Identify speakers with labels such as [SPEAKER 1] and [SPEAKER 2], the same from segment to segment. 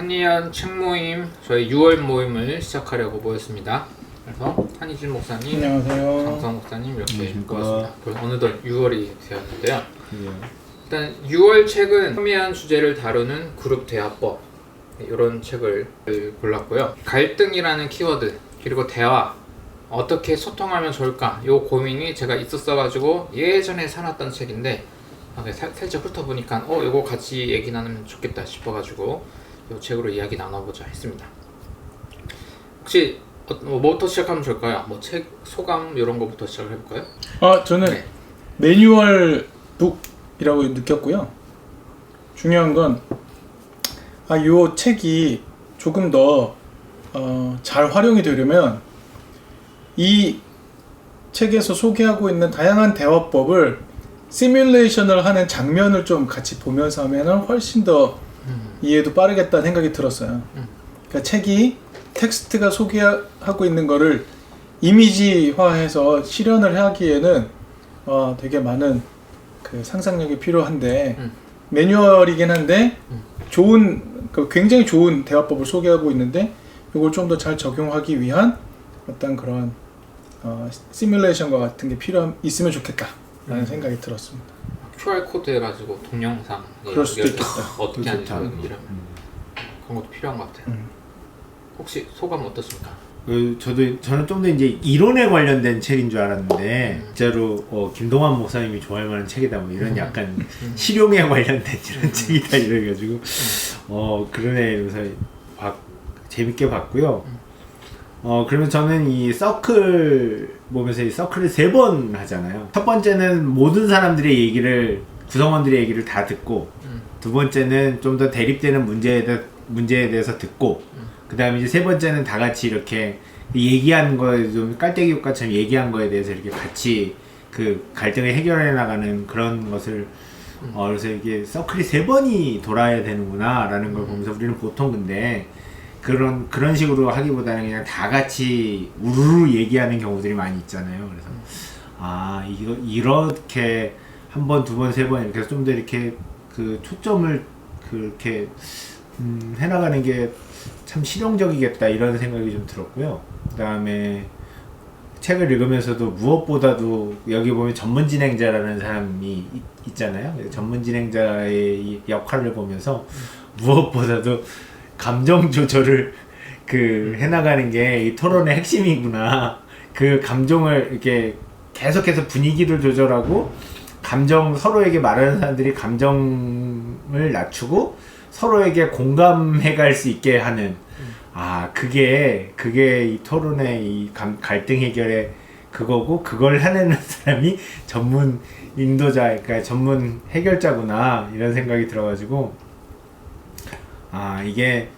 [SPEAKER 1] 한의연 책 모임 저희 6월 모임을 시작하려고 모였습니다. 그래서 한희진 목사님,
[SPEAKER 2] 안녕하세요.
[SPEAKER 1] 장성 목사님 이렇게
[SPEAKER 3] 안녕하십니까.
[SPEAKER 1] 모였습니다. 어느덧 6월이 되었는데요.
[SPEAKER 3] 예.
[SPEAKER 1] 일단 6월 책은 혐의한 주제를 다루는 그룹 대화법 이런 책을 골랐고요. 갈등이라는 키워드 그리고 대화 어떻게 소통하면 좋을까 요 고민이 제가 있었어가지고 예전에 사놨던 책인데 살짝 훑어보니까 이거 같이 얘기 나누면 좋겠다 싶어가지고 이 책으로 이야기 나눠보자 했습니다. 혹시 뭐부터 시작하면 좋을까요? 뭐 책 소감 이런 거부터 시작해볼까요?
[SPEAKER 2] 저는
[SPEAKER 1] 네.
[SPEAKER 2] 매뉴얼 북이라고 느꼈고요. 중요한 건 이 책이 조금 더 잘 활용이 되려면 이 책에서 소개하고 있는 다양한 대화법을 시뮬레이션을 하는 장면을 좀 같이 보면서 하면 훨씬 더 이해도 빠르겠다는 생각이 들었어요. 그러니까 책이 텍스트가 소개하고 있는 거를 이미지화해서 실현을 하기에는 되게 많은 그 상상력이 필요한데 매뉴얼이긴 한데 굉장히 좋은 대화법을 소개하고 있는데 이걸 좀 더 잘 적용하기 위한 어떤 그런 시뮬레이션과 같은 게 있으면 좋겠다라는 생각이 들었습니다.
[SPEAKER 1] QR 코드 해가지고 동영상
[SPEAKER 2] 그럴 수도 있겠다.
[SPEAKER 1] 어떻게 하는지
[SPEAKER 3] 좋다.
[SPEAKER 1] 이러면 그런 것도 필요한 것 같아요. 혹시 소감 어떻습니까?
[SPEAKER 3] 저는 좀 더 이제 이론에 관련된 책인 줄 알았는데 진짜로 김동완 목사님이 좋아할 만한 책이다 뭐 이런 약간 실용에 관련된 이런 책이다 이래가지고 그러네 이러면서 재밌게 봤고요. 그러면 저는 이 서클 보면서 이 서클을 3번 하잖아요. 첫 번째는 모든 사람들의 구성원들의 얘기를 다 듣고 두 번째는 좀 더 대립되는 문제에 대해서 듣고 그 다음에 이제 세 번째는 다 같이 이렇게 얘기한 거에 좀 깔때기 효과처럼 얘기한 거에 대해서 이렇게 같이 그 갈등을 해결해 나가는 그런 것을 그래서 이게 서클이 3번이 돌아야 되는구나 라는 걸 보면서 우리는 보통 근데 그런 식으로 하기보다는 그냥 다 같이 우르르 얘기하는 경우들이 많이 있잖아요. 그래서 이거 이렇게 한 번, 두 번, 세 번 이렇게 해서 좀 더 이렇게 그 초점을 그렇게 해나가는 게 참 실용적이겠다 이런 생각이 좀 들었고요. 그 다음에 책을 읽으면서도 무엇보다도 여기 보면 전문 진행자라는 사람이 있잖아요. 전문 진행자의 역할을 보면서 무엇보다도 감정 조절을 해나가는 게 이 토론의 핵심이구나. 그 감정을 이렇게 계속해서 분위기를 조절하고 서로에게 말하는 사람들이 감정을 낮추고 서로에게 공감해 갈 수 있게 하는 그게 이 토론의 이 갈등 해결의 그거고 그걸 해내는 사람이 전문 인도자 그러니까 전문 해결자구나 이런 생각이 들어가지고 이게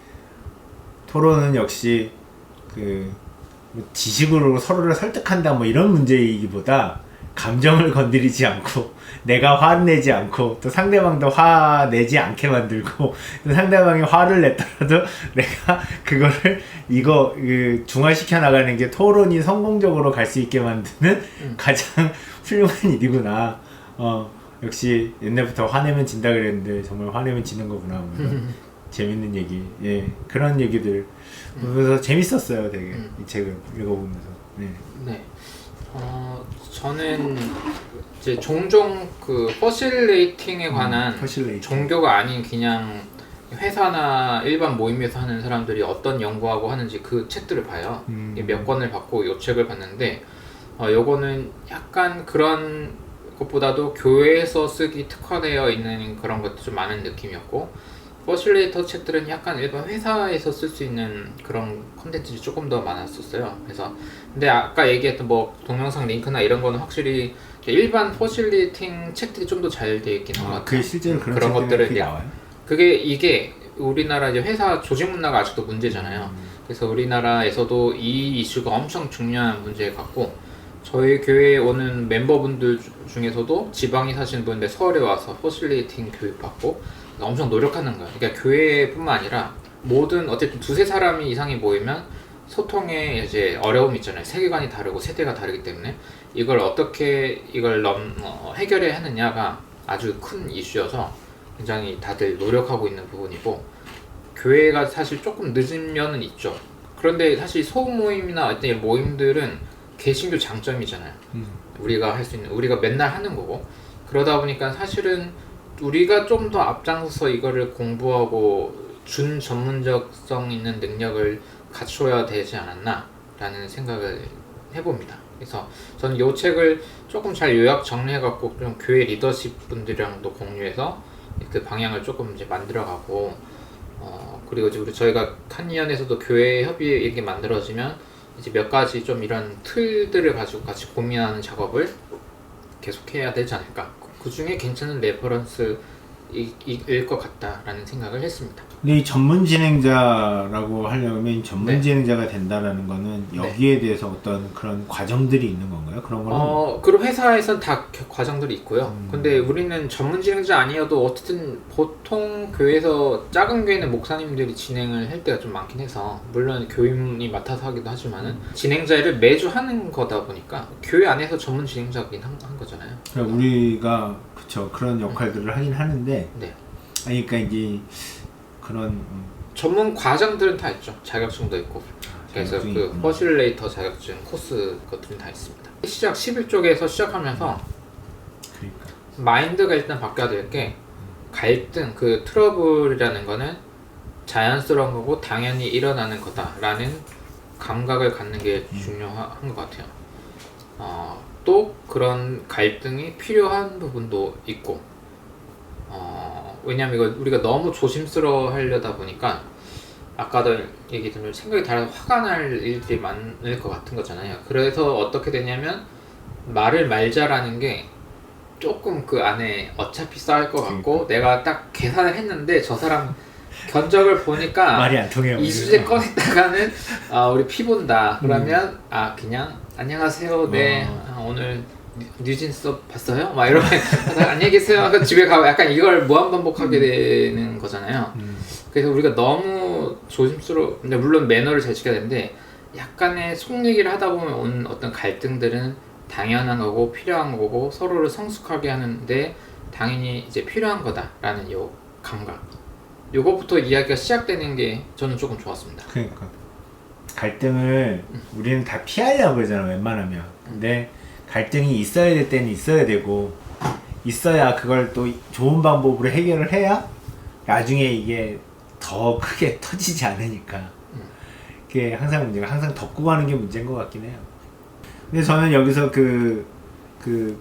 [SPEAKER 3] 토론은 역시 지식으로 서로를 설득한다 뭐 이런 문제이기보다 감정을 건드리지 않고 내가 화내지 않고 또 상대방도 화내지 않게 만들고 또 상대방이 화를 냈더라도 내가 그거를 중화시켜 나가는 게 토론이 성공적으로 갈 수 있게 만드는 가장 훌륭한 일이구나. 역시 옛날부터 화내면 진다 그랬는데 정말 화내면 지는 거구나. 재밌는 얘기, 그런 얘기들 보면서 재밌었어요, 되게 이 책을 읽어보면서.
[SPEAKER 1] 네. 저는 이제 종종 퍼실레이팅에 관한 종교가 아닌 그냥 회사나 일반 모임에서 하는 사람들이 어떤 연구하고 하는지 그 책들을 봐요. 몇 권을 받고 이 책을 봤는데 요거는 약간 그런 것보다도 교회에서 쓰기 특화되어 있는 그런 것도 좀 많은 느낌이었고 퍼실레이터 책들은 약간 일반 회사에서 쓸 수 있는 그런 콘텐츠들이 조금 더 많았었어요. 그래서 근데 아까 얘기했던 뭐 동영상 링크나 이런 거는 확실히 일반 퍼실레이팅 책들이 좀 더 잘 돼 있긴 한 것 같아요.
[SPEAKER 3] 그게 실제로
[SPEAKER 1] 그런 것들을
[SPEAKER 3] 나와요?
[SPEAKER 1] 이게 우리나라 이제 회사 조직 문화가 아직도 문제잖아요. 그래서 우리나라에서도 이 이슈가 엄청 중요한 문제 같고 저희 교회에 오는 멤버분들 중에서도 지방에 사시는 분인데 서울에 와서 퍼실레이팅 교육 받고 엄청 노력하는 거예요. 그러니까 교회뿐만 아니라 모든 어쨌든 두세 사람이 이상이 모이면 소통에 이제 어려움이 있잖아요. 세계관이 다르고 세대가 다르기 때문에 이걸 어떻게 해결해야 하느냐가 아주 큰 이슈여서 굉장히 다들 노력하고 있는 부분이고 교회가 사실 조금 늦은 면은 있죠. 그런데 사실 소모임이나 어떤 모임들은 개신교 장점이잖아요. 우리가 할 수 있는, 우리가 맨날 하는 거고. 그러다 보니까 사실은 우리가 좀 더 앞장서서 이거를 공부하고 준 전문적성 있는 능력을 갖춰야 되지 않았나 라는 생각을 해봅니다. 그래서 저는 이 책을 조금 잘 요약 정리해갖고 좀 교회 리더십 분들이랑도 공유해서 그 방향을 조금 이제 만들어가고, 그리고 이제 저희가 한의원에서도 교회 협의회 이렇게 만들어지면 이제 몇 가지 좀 이런 틀들을 가지고 같이 고민하는 작업을 계속해야 되지 않을까. 그 중에 괜찮은 레퍼런스일 것 같다라는 생각을 했습니다.
[SPEAKER 3] 근데 이 전문 진행자라고 하려면 전문
[SPEAKER 1] 네.
[SPEAKER 3] 진행자가 된다라는 거는 여기에 대해서 어떤 그런 과정들이 있는 건가요? 그런 거는?
[SPEAKER 1] 그리고 회사에선 다 과정들이 있고요. 근데 우리는 전문 진행자 아니어도 어쨌든 보통 교회에서 작은 교회는 목사님들이 진행을 할 때가 좀 많긴 해서, 물론 교인이 맡아서 하기도 하지만은 진행자를 매주 하는 거다 보니까 교회 안에서 전문 진행자긴 한 거잖아요.
[SPEAKER 3] 그러니까 우리가 그쵸 그런 역할들을 하긴 하는데,
[SPEAKER 1] 네.
[SPEAKER 3] 그러니까 이제 그런
[SPEAKER 1] 전문 과정들은 다 있죠. 자격증도 있고. 그래서
[SPEAKER 3] 자격증이
[SPEAKER 1] 그
[SPEAKER 3] 있구나.
[SPEAKER 1] 퍼실레이터 자격증 코스 것들은 다 있습니다. 시작 11쪽에서 시작하면서
[SPEAKER 3] 그러니까
[SPEAKER 1] 마인드가 일단 바뀌어야 될 게, 갈등, 그 트러블이라는 거는 자연스러운 거고 당연히 일어나는 거다라는 감각을 갖는 게 중요한 것 같아요. 또 그런 갈등이 필요한 부분도 있고, 왜냐면 이거 우리가 너무 조심스러워 하려다 보니까 아까도 얘기 들으면 생각이 달라서 화가 날 일들이 많을 것 같은 거잖아요. 그래서 어떻게 되냐면 말을 말자라는 게 조금 그 안에 어차피 싸울 것 같고, 내가 딱 계산을 했는데 저 사람 견적을 보니까
[SPEAKER 3] 말이 안 통해요.
[SPEAKER 1] 이 주제 꺼냈다가는 우리 피 본다. 그러면 그냥 안녕하세요. 네. 오늘 뉴진스 봤어요? 막 이러면 안녕히 계세요. 하고 집에 가고 약간 이걸 무한반복하게 되는 거잖아요. 그래서 우리가 너무 근데 물론 매너를 잘 지켜야 되는데, 약간의 속 얘기를 하다 보면 온 어떤 갈등들은 당연한 거고 필요한 거고 서로를 성숙하게 하는데 당연히 이제 필요한 거다라는 요 감각, 요거부터 이야기가 시작되는 게 저는 조금 좋았습니다.
[SPEAKER 3] 그러니까 갈등을 우리는 다 피하려고 그러잖아 웬만하면. 근데 갈등이 있어야 될 때는 있어야 되고, 있어야 그걸 또 좋은 방법으로 해결을 해야 나중에 이게 더 크게 터지지 않으니까. 그게 항상 문제가, 항상 덮고 가는 게 문제인 것 같긴 해요. 근데 저는 여기서 그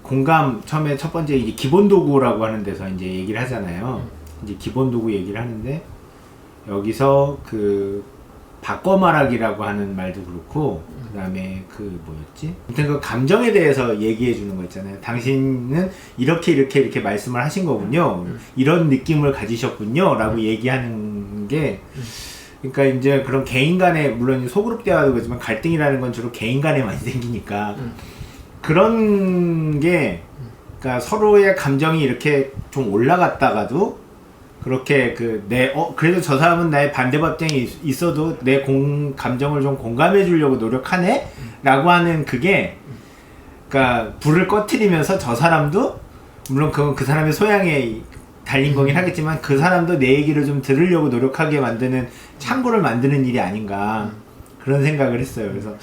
[SPEAKER 3] 공감, 처음에 첫 번째 이제 기본 도구라고 하는 데서 이제 얘기를 하잖아요. 이제 기본 도구 얘기를 하는데, 여기서 그 바꿔 말하기라고 하는 말도 그렇고, 그 다음에 그 뭐였지? 아무튼 그 감정에 대해서 얘기해 주는 거 있잖아요. 당신은 이렇게 말씀을 하신 거군요. 이런 느낌을 가지셨군요. 라고 얘기하는 게, 그러니까 이제 그런 개인 간의, 물론 소그룹 대화도 그렇지만 갈등이라는 건 주로 개인 간에 많이 생기니까, 그런 게, 그러니까 서로의 감정이 이렇게 좀 올라갔다가도 그렇게 그래도 저 사람은 나의 반대 법정이 있어도 내 감정을 좀 공감해 주려고 노력하네? 라고 하는 그게, 그러니까 불을 꺼트리면서 저 사람도, 물론 그건 그 사람의 소양에 달린 거긴 하겠지만, 그 사람도 내 얘기를 좀 들으려고 노력하게 만드는 창구를 만드는 일이 아닌가, 그런 생각을 했어요. 그래서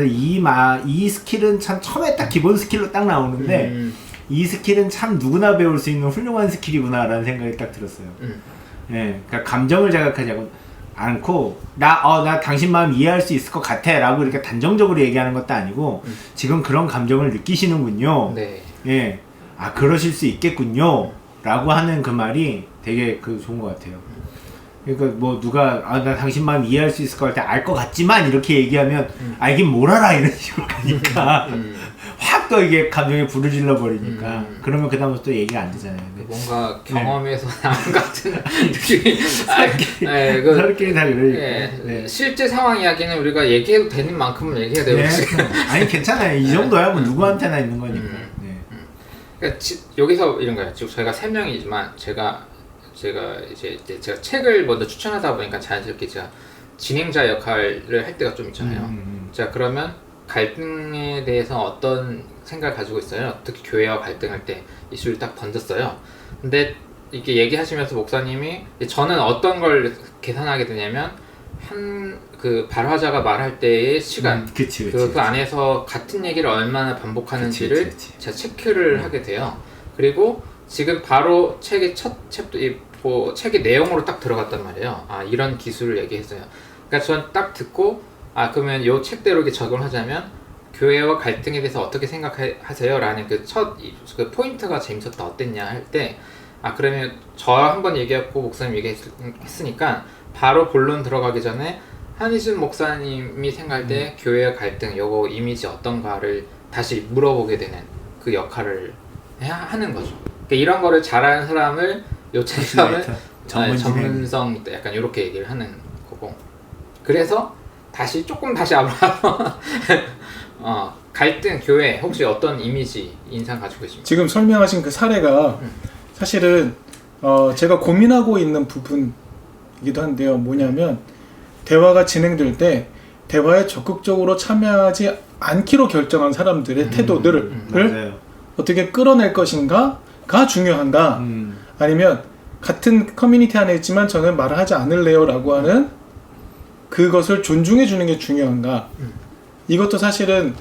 [SPEAKER 3] 이 스킬은 참 처음에 딱 기본 스킬로 딱 나오는데, 이 스킬은 참 누구나 배울 수 있는 훌륭한 스킬이구나 라는 생각이 딱 들었어요. 예, 그러니까 감정을 자극하지 않고, 나 당신 마음 이해할 수 있을 것 같아 라고 이렇게 단정적으로 얘기하는 것도 아니고, 지금 그런 감정을 느끼시는군요.
[SPEAKER 1] 네.
[SPEAKER 3] 예, 그러실 수 있겠군요 라고 하는 그 말이 되게 좋은 것 같아요. 그러니까 뭐 누가 나 당신 마음 이해할 수 있을 것 같아, 알 것 같지만 이렇게 얘기하면 알긴 뭘 알아 이런 식으로 가니까 확 또 이게 감정에 불을 질러 버리니까 그러면 그 다음부터 또 얘기가 안 되잖아요.
[SPEAKER 1] 뭔가 경험에서 나온 같은 느낌이.
[SPEAKER 3] 그렇게 다 그러니까.
[SPEAKER 1] 네. 실제 상황 이야기는 우리가 얘기해도 되는 만큼은 얘기해야 돼요.
[SPEAKER 3] 아니 괜찮아요. 이 정도야 뭐 누구한테나 있는 거니까.
[SPEAKER 1] 그러니까 여기서 이런 거예요. 지금 저희가 3명이지만 제가 책을 먼저 추천하다 보니까 자연스럽게 제가 진행자 역할을 할 때가 좀 있잖아요. 자, 그러면 갈등에 대해서 어떤 생각을 가지고 있어요? 특히 교회와 갈등할 때 이슈를 딱 던졌어요. 근데 이렇게 얘기하시면서 목사님이 저는 어떤 걸 계산하게 되냐면 그 발화자가 말할 때의 시간
[SPEAKER 3] 그치.
[SPEAKER 1] 그 안에서 같은 얘기를 얼마나 반복하는지를
[SPEAKER 3] 그치.
[SPEAKER 1] 제가 체크를 하게 돼요. 그리고 지금 바로 책의 첫 챕터 책의 내용으로 딱 들어갔단 말이에요. 아 이런 기술을 얘기했어요. 그러니까 전 딱 듣고 아 그러면 요 책대로 이렇게 적용하자면 교회와 갈등에 대해서 어떻게 생각하세요? 라는 그 첫 그 포인트가 재밌었다 어땠냐 할 때 아 그러면 저 한번 얘기했고 목사님 얘기했으니까 바로 본론 들어가기 전에 한희준 목사님이 생각할 때 교회와 갈등 요거 이미지 어떤가를 다시 물어보게 되는 그 역할을 하는 거죠. 그러니까 이런 거를 잘하는 사람을 요 책에서는 전문성 약간 이렇게 얘기를 하는 거고 그래서 조금 다시 아브라함 갈등 교회 혹시 어떤 이미지 인상 가지고 계십니까?
[SPEAKER 2] 지금 설명하신 그 사례가 사실은 제가 고민하고 있는 부분이기도 한데요. 뭐냐면 대화가 진행될 때 대화에 적극적으로 참여하지 않기로 결정한 사람들의 태도들을 어떻게 끌어낼 것인가가 중요한가 아니면 같은 커뮤니티 안에 있지만 저는 말을 하지 않을래요 라고 하는 그것을 존중해 주는 게 중요한가 이것도 사실은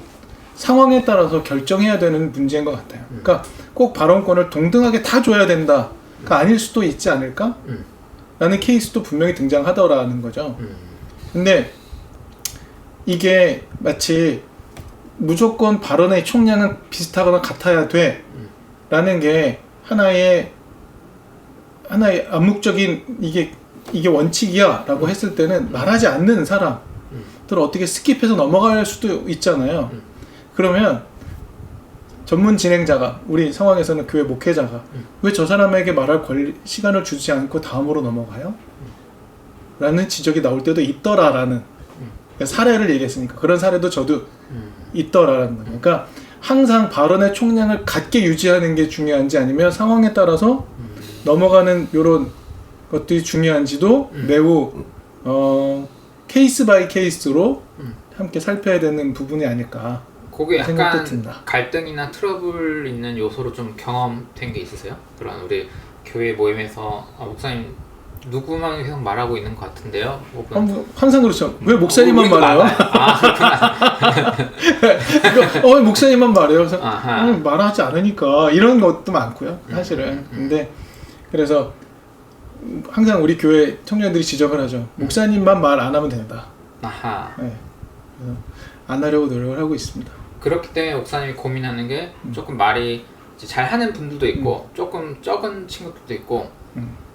[SPEAKER 2] 상황에 따라서 결정해야 되는 문제인 것 같아요. 그러니까 꼭 발언권을 동등하게 다 줘야 된다가 아닐 수도 있지 않을까? 라는 케이스도 분명히 등장하더라는 거죠. 근데 이게 마치 무조건 발언의 총량은 비슷하거나 같아야 돼 라는 게 하나의 암묵적인 이게 원칙이야 라고 했을 때는 말하지 않는 사람들을 어떻게 스킵해서 넘어갈 수도 있잖아요. 그러면 전문 진행자가 우리 상황에서는 교회 목회자가 왜 저 사람에게 말할 시간을 주지 않고 다음으로 넘어가요? 라는 지적이 나올 때도 있더라라는 사례를 얘기했으니까 그런 사례도 저도 있더라라는 거예요. 그러니까 항상 발언의 총량을 같게 유지하는 게 중요한지 아니면 상황에 따라서 넘어가는 이런 것들이 중요한지도 매우 케이스 바이 케이스로 함께 살펴야 되는 부분이 아닐까.
[SPEAKER 1] 거기 약간 갈등이나 트러블 있는 요소로 좀 경험된 게 있으세요? 그런 우리 교회 모임에서 목사님 누구만 계속 말하고 있는 것 같은데요?
[SPEAKER 2] 항상 그렇죠. 왜 목사님만 말해요? 목사님만 말해요. 그래서 말하지 않으니까 이런 것도 많고요. 사실은. 근데 그래서 항상 우리 교회 청년들이 지적을 하죠. 목사님만 말 안 하면 된다. 네. 그래서 안 하려고 노력을 하고 있습니다.
[SPEAKER 1] 그렇기 때문에 목사님이 고민하는 게 조금 말이 잘하는 분들도 있고 조금 적은 친구들도 있고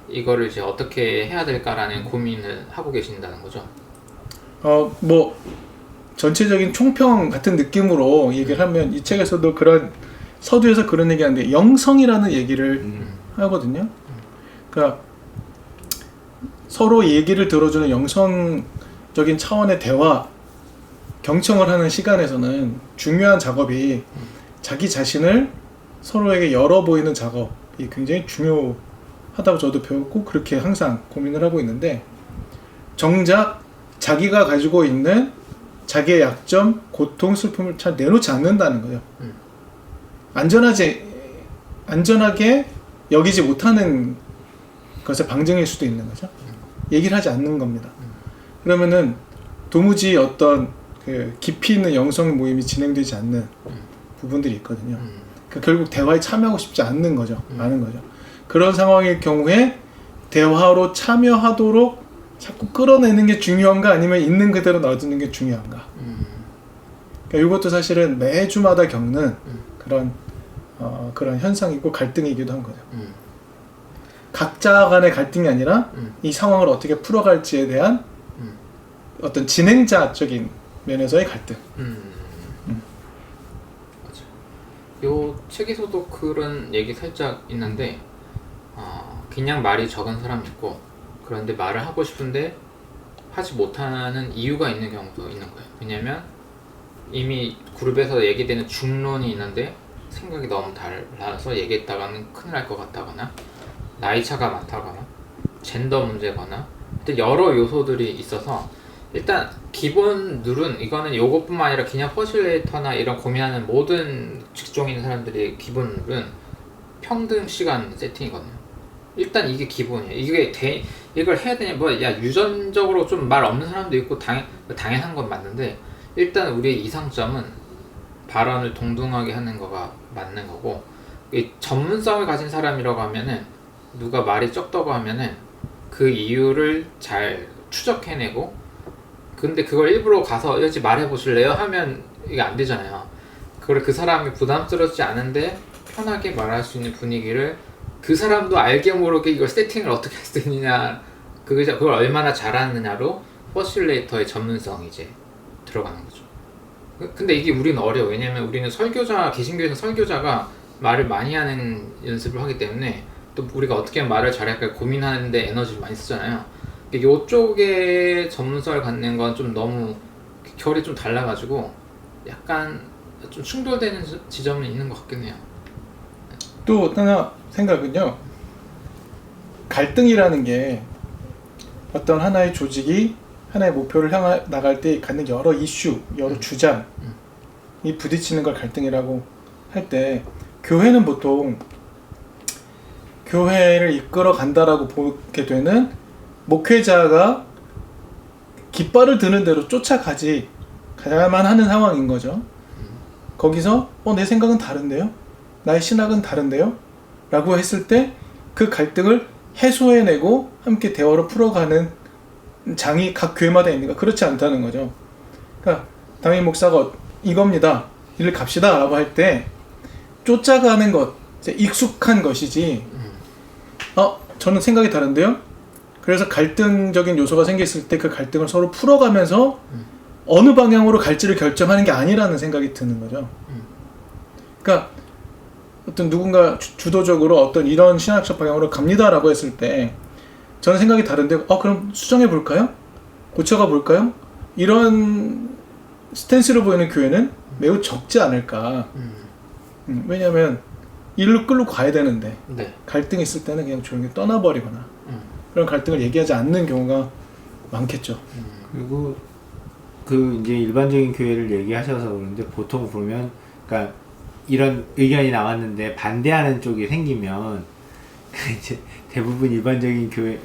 [SPEAKER 1] 이거를 이제 어떻게 해야 될까라는 고민을 하고 계신다는 거죠.
[SPEAKER 2] 뭐 전체적인 총평 같은 느낌으로 얘기를 하면 이 책에서도 그런 서두에서 그런 얘기하는데 영성이라는 얘기를 하거든요. 그러니까 서로 얘기를 들어주는 영성적인 차원의 대화 경청을 하는 시간에서는 중요한 작업이 자기 자신을 서로에게 열어 보이는 작업이 굉장히 중요하다고 저도 배웠고 그렇게 항상 고민을 하고 있는데 정작 자기가 가지고 있는 자기의 약점, 고통, 슬픔을 잘 내놓지 않는다는 거예요. 안전하게 여기지 못하는 것의 방증일 수도 있는 거죠. 얘기를 하지 않는 겁니다. 그러면은 도무지 어떤 그 깊이 있는 영성 모임이 진행되지 않는 부분들이 있거든요. 그러니까 결국 대화에 참여하고 싶지 않는 거죠. 많은 거죠. 그런 상황일 경우에 대화로 참여하도록 자꾸 끌어내는 게 중요한가 아니면 있는 그대로 놔두는 게 중요한가. 그러니까 이것도 사실은 매주마다 겪는 그런 현상이고 갈등이기도 한 거죠. 각자 간의 갈등이 아니라 이 상황을 어떻게 풀어갈지에 대한 어떤 진행자적인 면에서의 갈등.
[SPEAKER 1] 맞아. 요 책에서도 그런 얘기 살짝 있는데 그냥 말이 적은 사람이 있고 그런데 말을 하고 싶은데 하지 못하는 이유가 있는 경우도 있는 거예요. 왜냐면 이미 그룹에서 얘기되는 중론이 있는데 생각이 너무 달라서 얘기했다가는 큰일 날 것 같다거나 나이 차가 많다거나 젠더 문제거나 여러 요소들이 있어서 일단 기본 룰은 이거는 요것뿐만 아니라 그냥 퍼실레이터나 이런 고민하는 모든 직종인 사람들의 기본 룰은 평등 시간 세팅이거든요. 일단 이게 기본이에요. 이걸 해야 되냐, 유전적으로 좀 말 없는 사람도 있고 당연한 건 맞는데, 일단 우리의 이상점은 발언을 동등하게 하는 거가 맞는 거고, 이 전문성을 가진 사람이라고 하면은 누가 말이 적다고 하면은 그 이유를 잘 추적해내고, 근데 그걸 일부러 가서 여기 말해보실래요? 하면 이게 안 되잖아요. 그 사람이 부담스럽지 않은데 편하게 말할 수 있는 분위기를 그 사람도 알게 모르게 이걸 세팅을 어떻게 할 수 있느냐, 그걸 얼마나 잘하느냐로 퍼실레이터의 전문성이 이제 들어가는 거죠. 근데 이게 우리는 어려워. 왜냐면 우리는 개신교에서 설교자가 말을 많이 하는 연습을 하기 때문에, 또 우리가 어떻게 하면 말을 잘할까 고민하는데 에너지를 많이 쓰잖아요. 이쪽에 전문성을 갖는 건 좀 너무 결이 좀 달라가지고 약간 좀 충돌되는 지점은 있는 것 같긴 해요.
[SPEAKER 2] 또 하나 생각은요, 갈등이라는 게 어떤 하나의 조직이 하나의 목표를 향해 나갈 때 갖는 여러 이슈, 여러 주장이 부딪히는 걸 갈등이라고 할 때, 교회는 보통 교회를 이끌어 간다라고 보게 되는 목회자가 깃발을 드는 대로 쫓아가야만 하는 상황인 거죠. 거기서 내 생각은 다른데요? 나의 신학은 다른데요? 라고 했을 때 그 갈등을 해소해내고 함께 대화로 풀어가는 장이 각 교회마다 있는가? 그렇지 않다는 거죠. 그러니까 담임 목사가 이겁니다, 이를 갑시다 라고 할 때 쫓아가는 것, 익숙한 것이지, 저는 생각이 다른데요? 그래서 갈등적인 요소가 생겼을 때 그 갈등을 서로 풀어가면서 어느 방향으로 갈지를 결정하는 게 아니라는 생각이 드는 거죠. 그러니까 어떤 누군가 주도적으로 어떤 이런 신학적 방향으로 갑니다라고 했을 때 저는 생각이 다른데, 그럼 수정해 볼까요? 고쳐가 볼까요? 이런 스탠스로 보이는 교회는 매우 적지 않을까. 왜냐하면 일로 끌고 가야 되는데, 네. 갈등이 있을 때는 그냥 조용히 떠나버리거나 그런 갈등을 얘기하지 않는 경우가 많겠죠.
[SPEAKER 3] 그리고 이제 일반적인 교회를 얘기하셔서 그런데, 보통 보면 그러니까 이런 의견이 나왔는데 반대하는 쪽이 생기면 이제 대부분 일반적인 교회,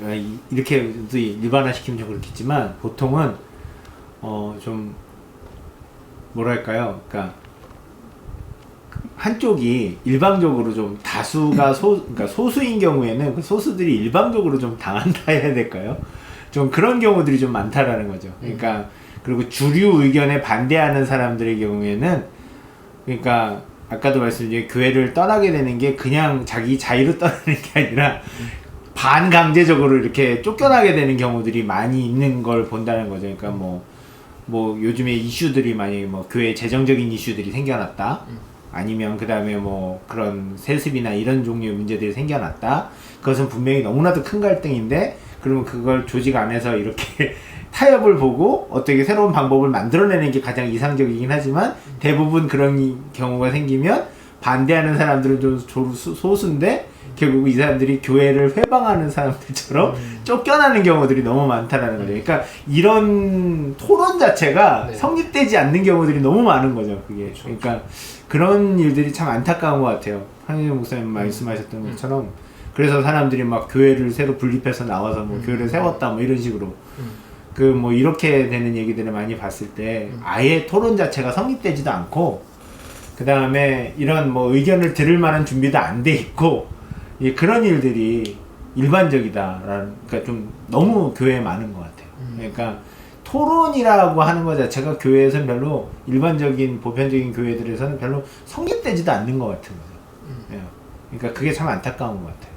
[SPEAKER 3] 이렇게 일반화시키면 좀 그렇겠지만, 보통은 좀 뭐랄까요, 그러니까 한쪽이 일방적으로 좀 다수가 그러니까 소수인 경우에는 그 소수들이 일방적으로 좀 당한다 해야 될까요? 좀 그런 경우들이 좀 많다라는 거죠. 그러니까 그리고 주류 의견에 반대하는 사람들의 경우에는, 그러니까 아까도 말씀드린 교회를 떠나게 되는 게 그냥 자기 자유로 떠나는 게 아니라 반강제적으로 이렇게 쫓겨나게 되는 경우들이 많이 있는 걸 본다는 거죠. 그러니까 뭐 요즘에 이슈들이 만약에 교회 재정적인 이슈들이 생겨났다, 아니면 그 다음에 그런 세습이나 이런 종류의 문제들이 생겨났다, 그것은 분명히 너무나도 큰 갈등인데, 그러면 그걸 조직 안에서 이렇게 타협을 보고 어떻게 새로운 방법을 만들어내는 게 가장 이상적이긴 하지만, 대부분 그런 경우가 생기면 반대하는 사람들은 좀 소수인데 결국 이 사람들이 교회를 회방하는 사람들처럼 쫓겨나는 경우들이 너무 많다라는 거죠. 그러니까 이런 토론 자체가 성립되지 않는 경우들이 너무 많은 거죠. 그게. 그러니까 그런 일들이 참 안타까운 것 같아요. 한희정 목사님 말씀하셨던 것처럼. 그래서 사람들이 막 교회를 새로 분립해서 나와서 교회를 세웠다 이런 식으로 이렇게 되는 얘기들을 많이 봤을 때, 아예 토론 자체가 성립되지도 않고, 그 다음에 이런 의견을 들을 만한 준비도 안 돼 있고, 그런 일들이 일반적이다라는, 그러니까 좀 너무 교회에 많은 것 같아요. 그러니까 토론이라고 하는 것 자체가 교회에서는 별로, 일반적인 보편적인 교회들에서는 별로 성립되지도 않는 것 같은 거죠. 그러니까 그게 참 안타까운 것 같아요.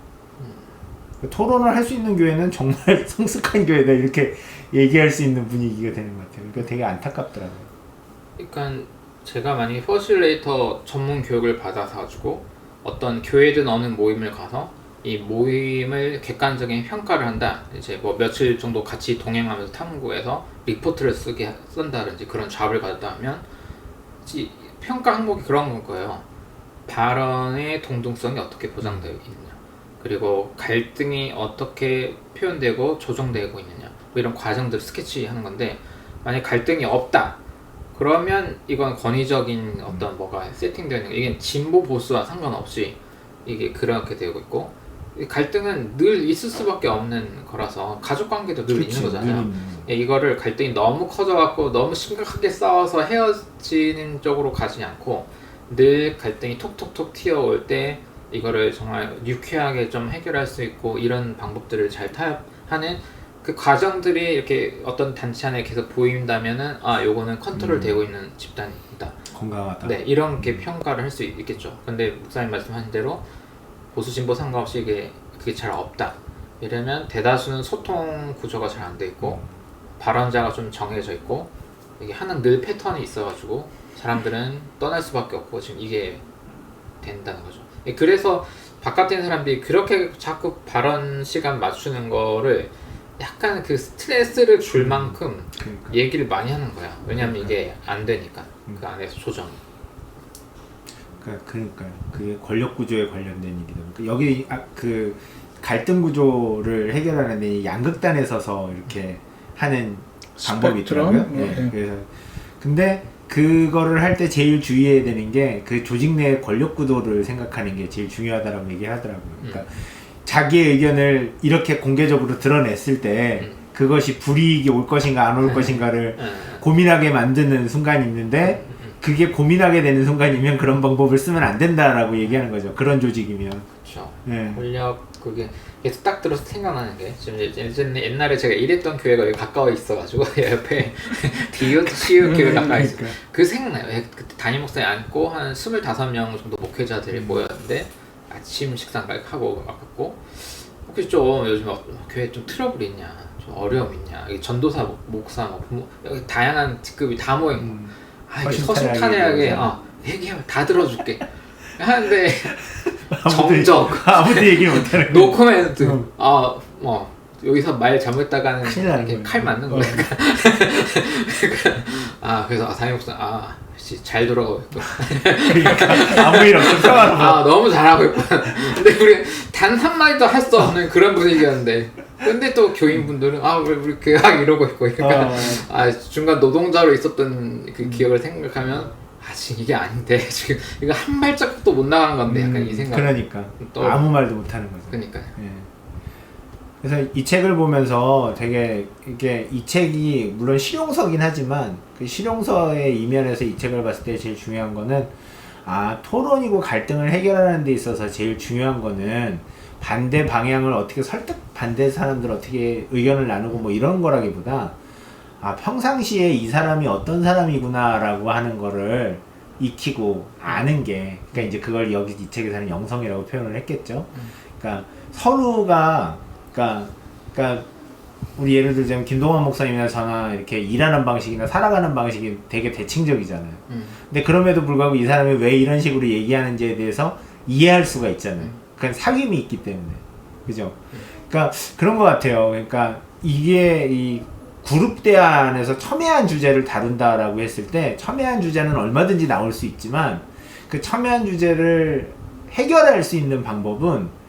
[SPEAKER 3] 토론을 할 수 있는 교회는 정말 성숙한 교회다, 이렇게 얘기할 수 있는 분위기가 되는 것 같아요. 그러니까 되게 안타깝더라고요.
[SPEAKER 1] 그러니까 제가 만약에 퍼실레이터 전문 교육을 받아가지고 어떤 교회든 어느 모임을 가서 이 모임을 객관적인 평가를 한다, 이제 며칠 정도 같이 동행하면서 탐구해서 리포트를 쓴다든지 그런 잡을 받았다 하면, 평가 항목이 그런 건 거예요. 발언의 동등성이 어떻게 보장되어 있느냐, 그리고 갈등이 어떻게 표현되고 조정되고 있느냐, 이런 과정들을 스케치하는 건데, 만약 갈등이 없다 그러면 이건 권위적인 어떤 뭐가 세팅되어 있는, 이게 진보 보수와 상관없이 이게 그렇게 되고 있고, 이 갈등은 늘 있을 수밖에 없는 거라서 가족 관계도 늘
[SPEAKER 3] 그렇지,
[SPEAKER 1] 있는 거잖아요.
[SPEAKER 3] 늘 있는
[SPEAKER 1] 예, 이거를 갈등이 너무 커져갖고 너무 심각하게 싸워서 헤어지는 쪽으로 가지 않고 늘 갈등이 톡톡톡 튀어올 때 이거를 정말 유쾌하게 좀 해결할 수 있고 이런 방법들을 잘 타협하는 그 과정들이 이렇게 어떤 단체 안에 계속 보인다면은 아 요거는 컨트롤 되고 있는 집단이다.
[SPEAKER 3] 건강하다.
[SPEAKER 1] 네, 이런 게 평가를 할 수 있겠죠. 근데 목사님 말씀하신 대로 보수 진보 상관없이 그게 잘 없다. 이러면 대다수는 소통 구조가 잘 안 돼 있고 발언자가 좀 정해져 있고 이게 하는 늘 패턴이 있어가지고 사람들은 떠날 수밖에 없고 지금 이게 된다는 거죠. 그래서 바깥에 있는 사람들이 그렇게 자꾸 발언 시간 맞추는 거를 약간 그 스트레스를 줄 만큼
[SPEAKER 3] 그러니까.
[SPEAKER 1] 얘기를 많이 하는 거야. 왜냐면 이게 안 되니까 그 안에서 조정.
[SPEAKER 3] 그러니까요. 그게 권력 구조에 관련된 일이다. 그러니까 여기 그 갈등 구조를 해결하는 데 양극단에 서서 이렇게 하는 방법이 있더라고요. 네. 그래서 근데 그거를 할 때 제일 주의해야 되는 게 그 조직 내 권력 구도를 생각하는 게 제일 중요하다라고 얘기하더라고요. 그러니까 자기의 의견을 이렇게 공개적으로 드러냈을 때 그것이 불이익이 올 것인가 안 올 것인가를 고민하게 만드는 순간이 있는데 그게 고민하게 되는 순간이면 그런 방법을 쓰면 안 된다라고 얘기하는 거죠. 그런 조직이면.
[SPEAKER 1] 그렇죠.
[SPEAKER 3] 네.
[SPEAKER 1] 권력 그게 계속 딱 들어서 생각나는 게 지금 옛날에 제가 일했던 교회가 여기 가까워 있어가지고 옆에 디오치유 교회 가까이 있어. 그 생각나요. 그때 담임 목사님 앉고 한 25명 정도 목회자들이 모였는데 아침 식사를 하고 왔고 혹시 좀 요즘 교회 좀 트러블 있냐, 좀 어려움 있냐, 전도사, 목사, 부모 여기 다양한 직급이 다 모인 거. 서슴탄회하게 얘기하면 다 들어줄게 하는데 정적
[SPEAKER 3] 아무도 얘기 못하는
[SPEAKER 1] 노 코멘트. 여기서 말 잘못했다가는 이렇게 칼 맞는 거야. 그래서 담임 목사 잘 돌아가고 있고.
[SPEAKER 3] 그러니까 아무 일 없어 평화로워.
[SPEAKER 1] 너무 잘하고 있고. 근데 우리 단 한마디도 할 수 없는 그런 분위기였는데. 근데 또 교인분들은 우리 교회가 이러고 있고. 그러니까 중간 노동자로 있었던 그 기억을 생각하면 지금 이게 아닌데 지금 이거 한 발자국도 못 나간 건데 약간 이 생각.
[SPEAKER 3] 그러니까 또 아무 말도 못 하는 거죠.
[SPEAKER 1] 그러니까요.
[SPEAKER 3] 예. 그래서 이 책을 보면서 되게 이게 이 책이 물론 실용서긴 하지만 그 실용서의 이면에서 이 책을 봤을 때 제일 중요한 거는 토론이고 갈등을 해결하는 데 있어서 제일 중요한 거는 반대 방향을 어떻게 반대 사람들 어떻게 의견을 나누고 뭐 이런 거라기보다 평상시에 이 사람이 어떤 사람이구나라고 하는 거를 익히고 아는 게 그러니까 이제 그걸 여기 이 책에서는 영성이라고 표현을 했겠죠. 그러니까 서로가 그러니까 우리 예를 들자면 김동완 목사님이나 저나 이렇게 일하는 방식이나 살아가는 방식이 되게 대칭적이잖아요. 근데 그럼에도 불구하고 이 사람이 왜 이런 식으로 얘기하는지에 대해서 이해할 수가 있잖아요. 그건 사귐이 있기 때문에. 그죠? 그러니까 그런 것 같아요. 그러니까 이게 이 그룹 대화 안에서 첨예한 주제를 다룬다라고 했을 때 첨예한 주제는 얼마든지 나올 수 있지만 그 첨예한 주제를 해결할 수 있는 방법은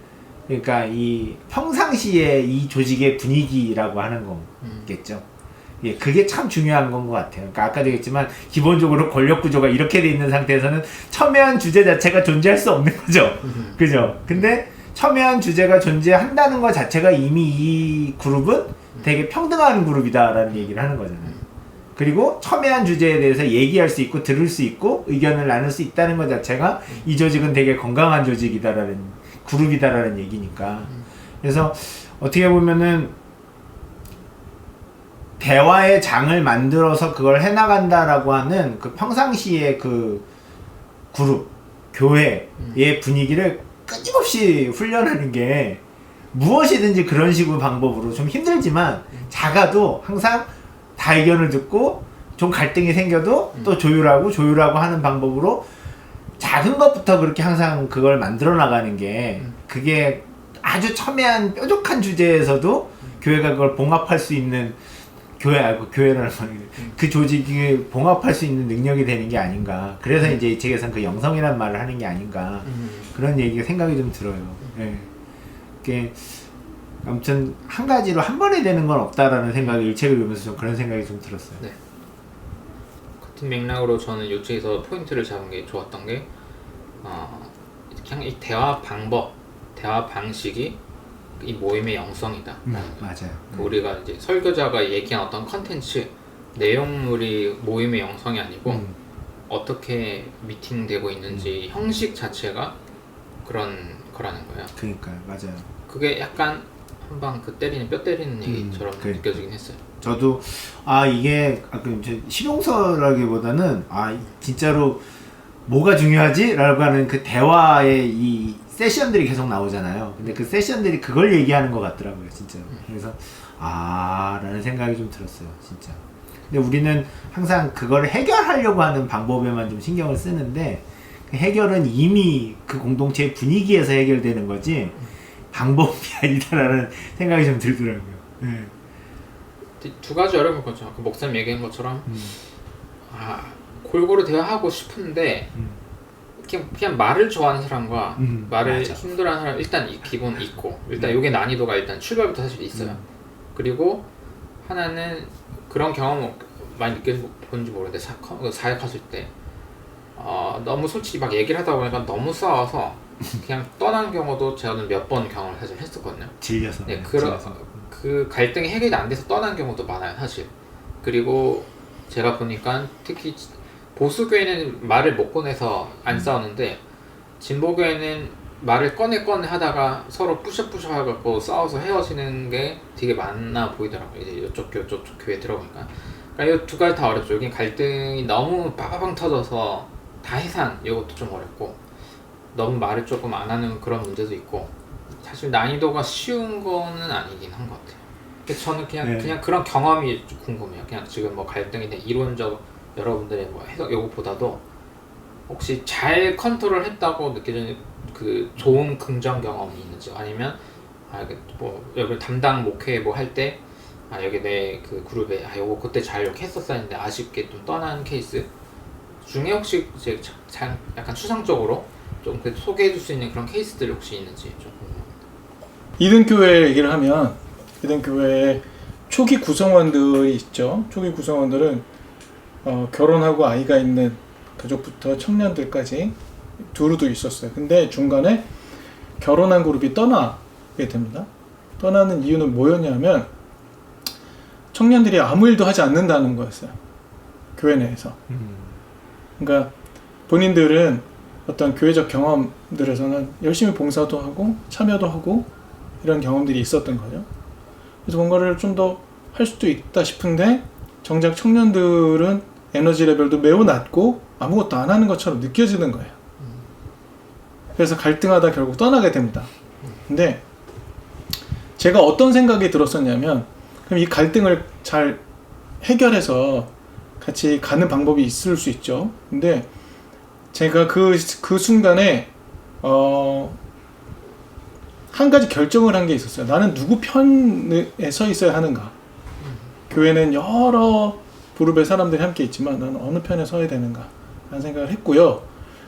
[SPEAKER 3] 그러니까 이 평상시에 이 조직의 분위기라고 하는 거겠죠. 예, 그게 참 중요한 건 것 같아요. 그러니까 아까도 얘기했지만 기본적으로 권력 구조가 이렇게 돼 있는 상태에서는 첨예한 주제 자체가 존재할 수 없는 거죠. 그죠? 근데 첨예한 주제가 존재한다는 것 자체가 이미 이 그룹은 되게 평등한 그룹이다라는 얘기를 하는 거잖아요. 그리고 첨예한 주제에 대해서 얘기할 수 있고 들을 수 있고 의견을 나눌 수 있다는 것 자체가 이 조직은 되게 건강한 조직이다라는 그룹이다라는 얘기니까. 그래서 어떻게 보면은 대화의 장을 만들어서 그걸 해나간다라고 하는 그 평상시의 그 그룹, 교회의 분위기를 끊임없이 훈련하는 게 무엇이든지 그런 식으로 방법으로 좀 힘들지만 작아도 항상 다 의견을 듣고 좀 갈등이 생겨도 또 조율하고 하는 방법으로 작은 것부터 그렇게 항상 그걸 만들어 나가는 게 그게 아주 첨예한 뾰족한 주제에서도 교회가 그걸 봉합할 수 있는 교회라는 그 조직이 봉합할 수 있는 능력이 되는 게 아닌가. 그래서 이제 이 책에서는 그 영성이라는 말을 하는 게 아닌가. 그런 얘기가 생각이 좀 들어요. 예. 그게 아무튼 한 가지로 한 번에 되는 건 없다라는 생각이 이 책을 보면서 좀 그런 생각이 좀 들었어요.
[SPEAKER 1] 네. 같은 맥락으로 저는 이 책에서 포인트를 잡은 게 좋았던 게 그냥 이 대화 방법 대화 방식이 이 모임의 영성이다.
[SPEAKER 3] 맞아요.
[SPEAKER 1] 우리가 이제 설교자가 얘기한 어떤 컨텐츠 내용물이 모임의 영성이 아니고 어떻게 미팅되고 있는지 형식 자체가 그런 거라는 거예요.
[SPEAKER 3] 그러니까요, 맞아요.
[SPEAKER 1] 그게 약간 한방 그 때리는 뼈 때리는 얘기처럼 느껴지긴 했어요.
[SPEAKER 3] 저도 이게 이제 실용서라기보다는 진짜로 뭐가 중요하지?라고 하는 그 대화의 이 세션들이 계속 나오잖아요. 근데 그 세션들이 그걸 얘기하는 것 같더라고요, 진짜. 그래서 라는 생각이 좀 들었어요, 진짜. 근데 우리는 항상 그걸 해결하려고 하는 방법에만 좀 신경을 쓰는데 그 해결은 이미 그 공동체의 분위기에서 해결되는 거지 방법이 아니다라는 생각이 좀 들더라고요. 네.
[SPEAKER 1] 두 가지 어려운 거죠. 그 목사님 얘기한 것처럼 골고루 대화하고 싶은데 그냥 말을 좋아하는 사람과 말을
[SPEAKER 3] 맞아.
[SPEAKER 1] 힘들어하는 사람 일단 기본 있고 일단 이게 난이도가 일단 출발부터 사실 있어요. 그리고 하나는 그런 경험 많이 느껴본지 모르는데 사역하실 때 너무 솔직히 막 얘기를 하다 보니까 너무 싸워서 그냥 떠난 경우도 저는 몇 번 경험을 사실 했었거든요.
[SPEAKER 3] 질려서.
[SPEAKER 1] 네, 그 갈등이 해결이 안 돼서 떠난 경우도 많아요, 사실. 그리고 제가 보니까 특히 보수교회는 말을 못 꺼내서 안 싸우는데 진보교회는 말을 꺼내 하다가 서로 뿌셔뿌셔 해갖고 싸워서 헤어지는 게 되게 많아 보이더라고요. 이제 이쪽 교회 들어보니까. 그러니까 이 두 가지 다 어렵죠. 여기 갈등이 너무 빠바방 터져서 다 해산 이것도 좀 어렵고 너무 말을 조금 안 하는 그런 문제도 있고 사실 난이도가 쉬운 거는 아니긴 한 것 같아요. 근데 저는 그냥 그런 경험이 좀 궁금해요. 그냥 지금 뭐 갈등에 대한 이론적 여러분들의 뭐 해석 요거보다도 혹시 잘 컨트롤했다고 느껴지는 그 좋은 긍정 경험이 있는지 아니면 뭐 여기 담당 목회 뭐 할 때 여기 내 그 그룹에 요거 그때 잘 이렇게 했었어야 했는데 아쉽게 좀 떠난 케이스 중에 혹시 이제 약간 추상적으로 좀 소개해 줄 수 있는 그런 케이스들이 혹시 있는지 좀 궁금합니다.
[SPEAKER 2] 이든교회 얘기를 하면 이든교회의 초기 구성원들이 있죠. 초기 구성원들은 결혼하고 아이가 있는 가족부터 청년들까지 두루두 있었어요. 근데 중간에 결혼한 그룹이 떠나게 됩니다. 떠나는 이유는 뭐였냐면 청년들이 아무 일도 하지 않는다는 거였어요. 교회 내에서. 그러니까 본인들은 어떤 교회적 경험들에서는 열심히 봉사도 하고 참여도 하고 이런 경험들이 있었던 거죠. 그래서 뭔가를 좀 더 할 수도 있다 싶은데 정작 청년들은 에너지 레벨도 매우 낮고 아무것도 안 하는 것처럼 느껴지는 거예요. 그래서 갈등하다 결국 떠나게 됩니다. 근데 제가 어떤 생각이 들었었냐면 그럼 이 갈등을 잘 해결해서 같이 가는 방법이 있을 수 있죠. 근데 제가 그 순간에 한 가지 결정을 한 게 있었어요. 나는 누구 편에 서 있어야 하는가? 교회는 여러 그룹의 사람들이 함께 있지만 나는 어느 편에 서야 되는가? 라는 생각을 했고요.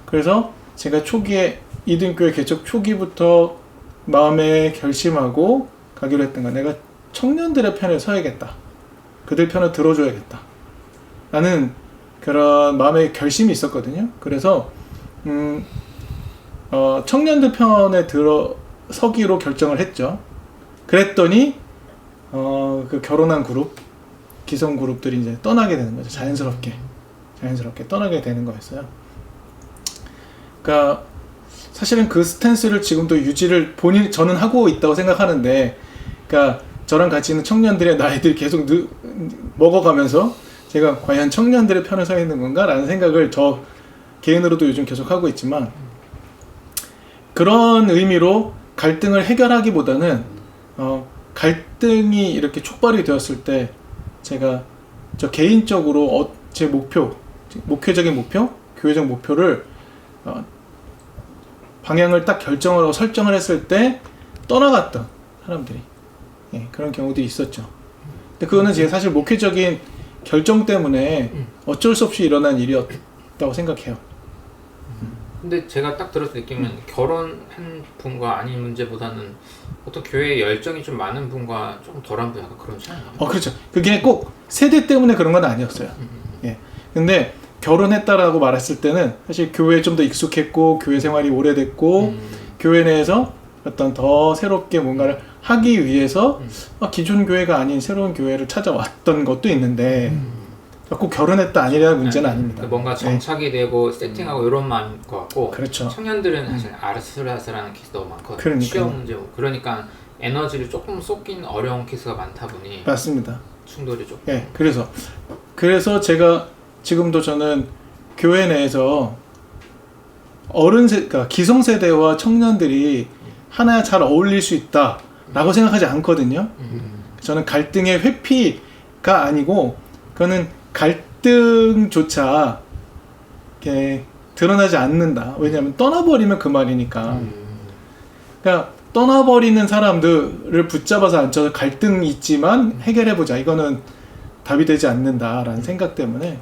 [SPEAKER 2] 그래서 제가 초기에 이든교회 개척 초기부터 마음에 결심하고 가기로 했던 건 내가 청년들의 편에 서야겠다. 그들 편을 들어줘야겠다. 라는 그런 마음의 결심이 있었거든요. 그래서 청년들 편에 서기로 결정을 했죠. 그랬더니 그 결혼한 그룹, 기성 그룹들이 이제 떠나게 되는 거죠. 자연스럽게 떠나게 되는 거였어요. 그러니까 사실은 그 스탠스를 지금도 유지를 저는 하고 있다고 생각하는데, 그러니까 저랑 같이 있는 청년들의 나이들이 계속 먹어가면서 제가 과연 청년들의 편에 서 있는 건가라는 생각을 저 개인으로도 요즘 계속 하고 있지만, 그런 의미로 갈등을 해결하기보다는 갈등이 이렇게 촉발이 되었을 때 제가 저 개인적으로 제 목회적인 목표, 교회적 목표를 방향을 딱 결정을 하고 설정을 했을 때 떠나갔던 사람들이 그런 경우들이 있었죠. 근데 그거는 제가 사실 목회적인 결정 때문에 어쩔 수 없이 일어난 일이었다고 생각해요.
[SPEAKER 1] 근데 제가 딱 들었을 때 느낌은 결혼한 분과 아닌 문제보다는 어떤 교회에 열정이 좀 많은 분과 조금 덜한 분 약간 그런 차이가.
[SPEAKER 2] 그렇죠. 그게 꼭 세대 때문에 그런 건 아니었어요. 근데 결혼했다라고 말했을 때는 사실 교회에 좀 더 익숙했고 교회 생활이 오래됐고 교회 내에서 어떤 더 새롭게 뭔가를 하기 위해서 기존 교회가 아닌 새로운 교회를 찾아왔던 것도 있는데 꼭 결혼했다 아니라는 문제는 아닙니다.
[SPEAKER 1] 뭔가 정착이 되고 세팅하고 이런 마음일 것 같고
[SPEAKER 2] 그렇죠.
[SPEAKER 1] 청년들은 사실 아슬아슬한 케이스도 많거든요.
[SPEAKER 2] 그러니까요.
[SPEAKER 1] 취업 문제 그러니까 에너지를 조금 쏟긴 어려운 케이스가 많다 보니
[SPEAKER 2] 맞습니다.
[SPEAKER 1] 충돌이 조금.
[SPEAKER 2] 예, 그래서 제가 지금도 저는 교회 내에서 그러니까 기성세대와 청년들이 하나 잘 어울릴 수 있다라고 생각하지 않거든요. 저는 갈등의 회피가 아니고 그거는 갈등조차 이렇게 드러나지 않는다. 왜냐하면 떠나버리면 그 말이니까. 그러니까 떠나버리는 사람들을 붙잡아서 앉혀서 갈등이 있지만 해결해보자. 이거는 답이 되지 않는다라는 생각 때문에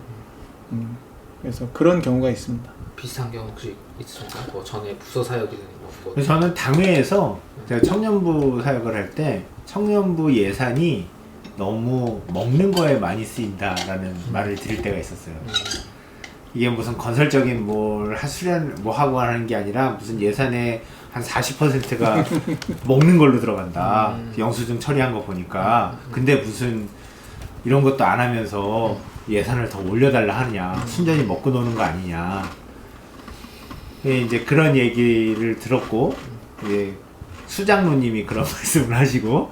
[SPEAKER 2] 그래서 그런 경우가 있습니다.
[SPEAKER 1] 비슷한 경우 혹시 있으신가요? 뭐 전에 부서 사역이든 뭐.
[SPEAKER 3] 저는 당회에서 제가 청년부 사역을 할 때 청년부 예산이 너무 먹는 거에 많이 쓰인다라는 말을 드릴 때가 있었어요. 이게 무슨 건설적인 뭘 수련 뭐 하고 하는 게 아니라 무슨 예산의 한 40%가 먹는 걸로 들어간다. 영수증 처리한 거 보니까. 근데 무슨 이런 것도 안 하면서 예산을 더 올려달라 하느냐. 순전히 먹고 노는 거 아니냐. 이제 그런 얘기를 들었고, 이제 수장로님이 그런 말씀을 하시고,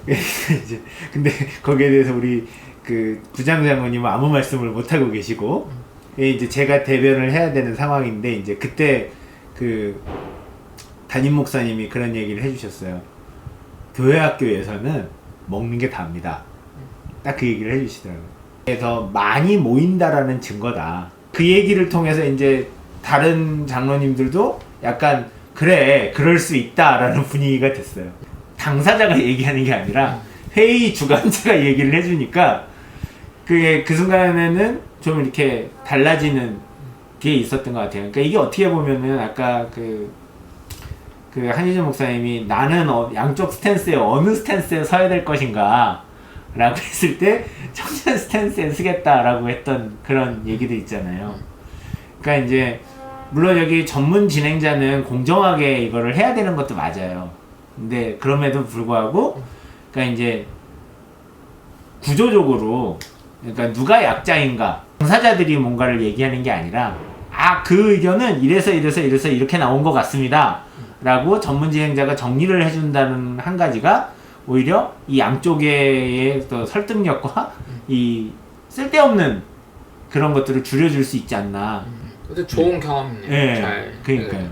[SPEAKER 3] 이제 근데 거기에 대해서 우리 그 부장장로님은 아무 말씀을 못 하고 계시고, 이제 제가 대변을 해야 되는 상황인데, 이제 그때 그 담임 목사님이 그런 얘기를 해주셨어요. 교회 학교에서는 먹는 게 답니다. 딱 그 얘기를 해주시더라고요. 그래서 많이 모인다라는 증거다. 그 얘기를 통해서 이제 다른 장로님들도 약간 그래 그럴 수 있다라는 분위기가 됐어요. 당사자가 얘기하는 게 아니라 회의 주관자가 얘기를 해주니까 그게 그 순간에는 좀 이렇게 달라지는 게 있었던 것 같아요. 그러니까 이게 어떻게 보면은 아까 그 한희준 목사님이 나는 양쪽 스탠스에 어느 스탠스에 서야 될 것인가 라고 했을 때 청년 스탠스에 서겠다라고 했던 그런 얘기들 있잖아요. 그러니까 이제 물론 여기 전문 진행자는 공정하게 이거를 해야 되는 것도 맞아요. 근데 그럼에도 불구하고 그러니까 이제 구조적으로 그러니까 누가 약자인가 당사자들이 뭔가를 얘기하는 게 아니라 그 의견은 이래서 이렇게 나온 것 같습니다 라고 전문 진행자가 정리를 해준다는 한 가지가 오히려 이 양쪽의 또 설득력과 이 쓸데없는 그런 것들을 줄여줄 수 있지 않나.
[SPEAKER 1] 근데 좋은 경험이네요.
[SPEAKER 3] 네,
[SPEAKER 1] 잘.
[SPEAKER 3] 그러니까요.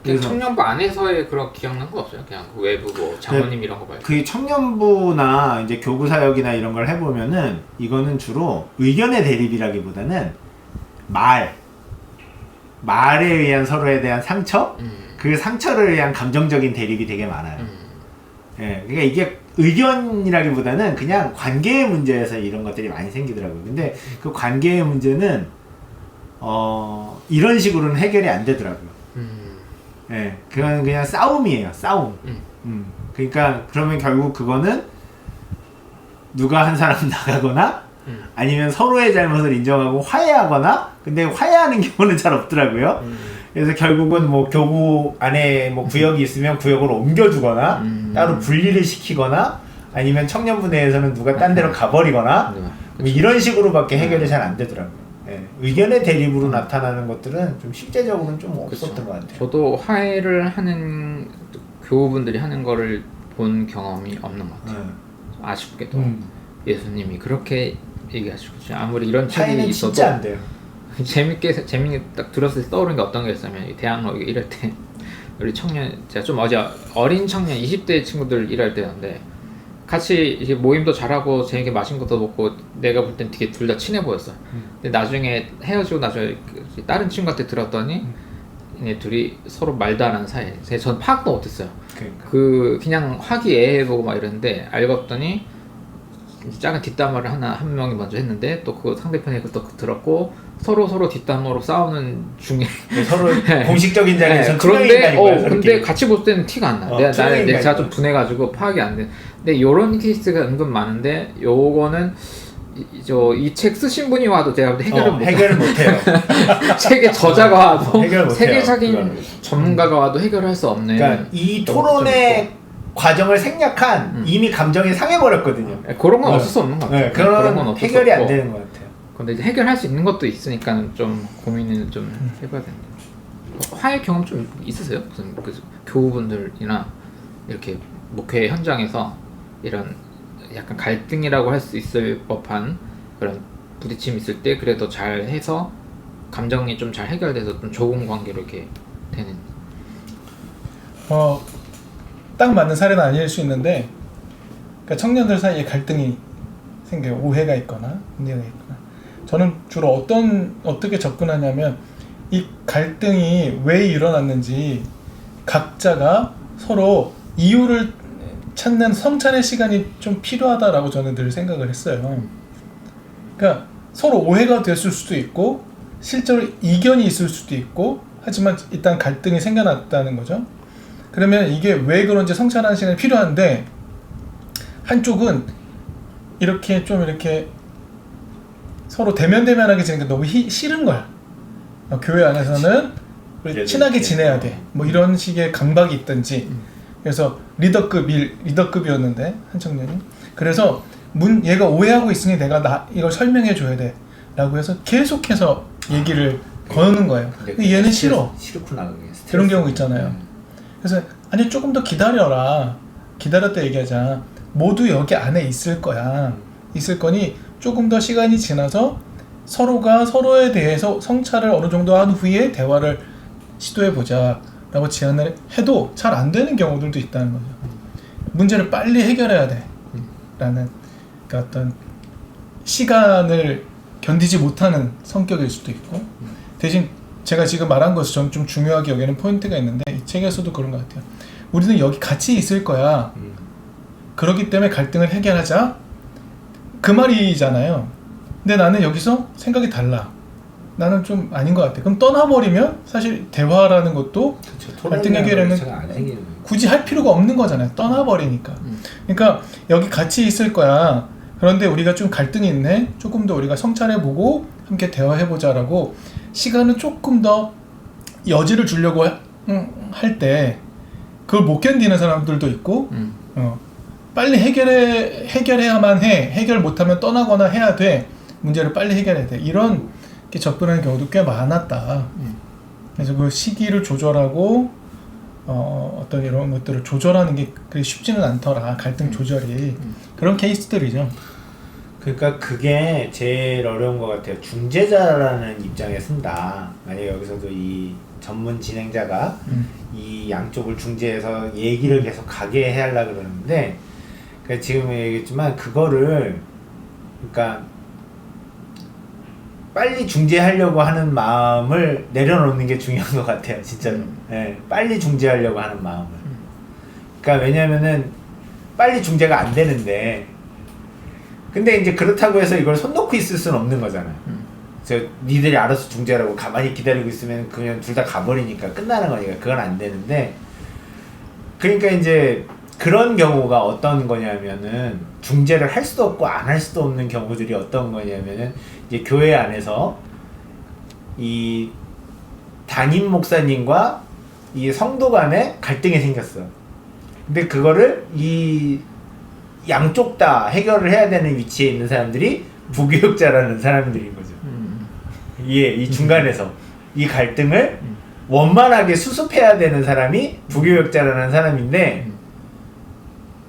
[SPEAKER 1] 그래서 청년부 안에서의 그런 기억난 거 없어요? 그냥 그 외부 뭐 장로님 이런 거 말고.
[SPEAKER 3] 그 청년부나 이제 교구 사역이나 이런 걸 해보면은 이거는 주로 의견의 대립이라기보다는 말에 의한 서로에 대한 상처, 그 상처를 위한 감정적인 대립이 되게 많아요. 예, 그러니까 이게 의견이라기보다는 그냥 관계의 문제에서 이런 것들이 많이 생기더라고요. 근데 그 관계의 문제는 이런 식으로는 해결이 안 되더라고요. 예, 그건 그냥 싸움이에요. 싸움. 그러니까 그러면 결국 그거는 누가 한 사람 나가거나 아니면 서로의 잘못을 인정하고 화해하거나, 근데 화해하는 경우는 잘 없더라고요. 그래서 결국은 뭐 교구 안에 뭐 구역이 있으면 구역으로 옮겨주거나 따로 분리를 시키거나 아니면 청년부 내에서는 누가 딴 데로 가버리거나 뭐 이런 식으로밖에 해결이 잘 안 되더라고요. 예, 의견의 대립으로 나타나는 것들은 좀 실제적으로는 좀 없었던 것 같아요.
[SPEAKER 1] 저도 화해를 하는 교우분들이 하는 거를 본 경험이 없는 것 같아요. 아쉽게도 예수님이 그렇게 얘기하시고, 아무리 이런 책이 있어도
[SPEAKER 3] 진짜 안 돼요.
[SPEAKER 1] 재밌게 딱 들었을 때 떠오르는 게 어떤 게 있었냐면, 대학로 이럴 때 우리 청년, 제가 좀 어린 청년 20대 친구들 일할 때였는데 같이 이제 모임도 잘하고 재밌게 맛있는 것도 먹고 내가 볼 땐 되게 둘 다 친해 보였어. 근데 나중에 헤어지고 나중에 다른 친구한테 들었더니 얘네 둘이 서로 말도 안 하는 사이. 전 파악도 못했어요. 그러니까. 그냥 화기애애해보고 막 이랬는데 알고 봤더니 작은 뒷담화를 한 명이 먼저 했는데 또 그 상대편이 그것도 들었고 서로 뒷담화로 싸우는 중에
[SPEAKER 3] 서로 공식적인 자리에서
[SPEAKER 1] 그런데 근데 같이 볼 때는 티가 안 나. 제가 좀 분해가지고 파악이 안 돼. 근데 요런 케이스가 은근 많은데 요거는 이 책 쓰신 분이 와도 제가
[SPEAKER 3] 해결을 못해요.
[SPEAKER 1] 책의 저자가 와도
[SPEAKER 3] 해결 못해요.
[SPEAKER 1] 세계적인 전문가가 와도 해결할 수 없는.
[SPEAKER 3] 그러니까 이 토론의 과정을 생략한 이미 감정이 상해버렸거든요.
[SPEAKER 1] 그런 건 어쩔 수 없는 것 같아요.
[SPEAKER 3] 네, 그런
[SPEAKER 1] 건 어쩔
[SPEAKER 3] 해결이
[SPEAKER 1] 수
[SPEAKER 3] 안
[SPEAKER 1] 없고.
[SPEAKER 3] 되는 것 같아요.
[SPEAKER 1] 근데 이제 해결할 수 있는 것도 있으니까 좀 고민을 좀 해봐야 되는데. 화해 경험 좀 있으세요? 무슨 그 교우분들이나 이렇게 목회 현장에서 이런 약간 갈등이라고 할 수 있을 법한 그런 부딪힘이 있을 때 그래도 잘 해서 감정이 좀 잘 해결돼서 좀 좋은 관계로 이렇게 되는.
[SPEAKER 2] 딱 맞는 사례는 아닐 수 있는데, 그러니까 청년들 사이에 갈등이 생겨요. 오해가 있거나 문제가 있거나. 저는 주로 어떻게 접근하냐면, 이 갈등이 왜 일어났는지 각자가 서로 이유를 찾는 성찰의 시간이 좀 필요하다라고 저는 늘 생각을 했어요. 그러니까 서로 오해가 됐을 수도 있고 실제로 이견이 있을 수도 있고, 하지만 일단 갈등이 생겨났다는 거죠. 그러면 이게 왜 그런지 성찰하는 시간이 필요한데, 한쪽은 이렇게 서로 대면대면하게 지내는 게 너무 싫은 거야. 교회 안에서는 우리 친하게 지내야 돼. 뭐 이런 식의 강박이 있든지. 그래서 리더급이었는데 한 청년이. 그래서 얘가 오해하고 있으니 내가 이걸 설명해 줘야 돼. 라고 해서 계속해서 얘기를 거는 거예요. 근데 얘는 싫어.
[SPEAKER 3] 싫구나 그게.
[SPEAKER 2] 그런 경우 있잖아요. 그래서 아니 조금 더 기다려라. 기다렸다 얘기하자. 모두 여기 안에 있을 거야. 있을 거니 조금 더 시간이 지나서 서로가 서로에 대해서 성찰을 어느 정도 한 후에 대화를 시도해보자 라고 제안을 해도 잘 안 되는 경우들도 있다는 거죠. 문제를 빨리 해결해야 돼 라는, 그러니까 어떤 시간을 견디지 못하는 성격일 수도 있고, 대신 제가 지금 말한 것을 저는 좀 중요하게 여기는 포인트가 있는데, 이 책에서도 그런 것 같아요. 우리는 여기 같이 있을 거야. 그렇기 때문에 갈등을 해결하자. 그 말이잖아요. 근데 나는 여기서 생각이 달라. 나는 좀 아닌 것 같아. 그럼 떠나버리면 사실 대화라는 것도 갈등 해결에는 굳이 할 필요가 없는 거잖아요. 떠나버리니까. 그러니까 여기 같이 있을 거야. 그런데 우리가 좀 갈등이 있네. 조금 더 우리가 성찰해보고 함께 대화해보자라고 시간을 조금 더 여지를 주려고 할 때 그걸 못 견디는 사람들도 있고, 빨리 해결해야만 해. 해결 못하면 떠나거나 해야 돼. 문제를 빨리 해결해야 돼. 이런 게 접근하는 경우도 꽤 많았다. 그래서 그 시기를 조절하고 어떤 이런 것들을 조절하는 게 그리 쉽지는 않더라. 갈등 조절이. 그런 케이스들이죠.
[SPEAKER 3] 그러니까 그게 제일 어려운 것 같아요. 중재자라는 입장에 쓴다. 만약에 여기서도 이 전문 진행자가 이 양쪽을 중재해서 얘기를 계속 가게 해하려고 그러는데, 그러니까 지금 얘기했지만 그거를, 그러니까 빨리 중재하려고 하는 마음을 내려놓는 게 중요한 것 같아요, 진짜로. 네, 빨리 중재하려고 하는 마음을. 그러니까 왜냐면은 빨리 중재가 안 되는데, 근데 이제 그렇다고 해서 이걸 손 놓고 있을 수는 없는 거잖아요. 니들이 알아서 중재하라고 가만히 기다리고 있으면 그냥 둘 다 가버리니까 끝나는 거니까 그건 안 되는데, 그러니까 이제 그런 경우가 어떤 거냐면은, 중재를 할 수도 없고 안 할 수도 없는 경우들이 어떤 거냐면은, 이제 교회 안에서 이 담임 목사님과 이 성도 간에 갈등이 생겼어. 근데 그거를 이 양쪽 다 해결을 해야 되는 위치에 있는 사람들이 부교육자라는 사람들인 거죠. 이 중간에서 이 갈등을 원만하게 수습해야 되는 사람이 부교육자라는 사람인데,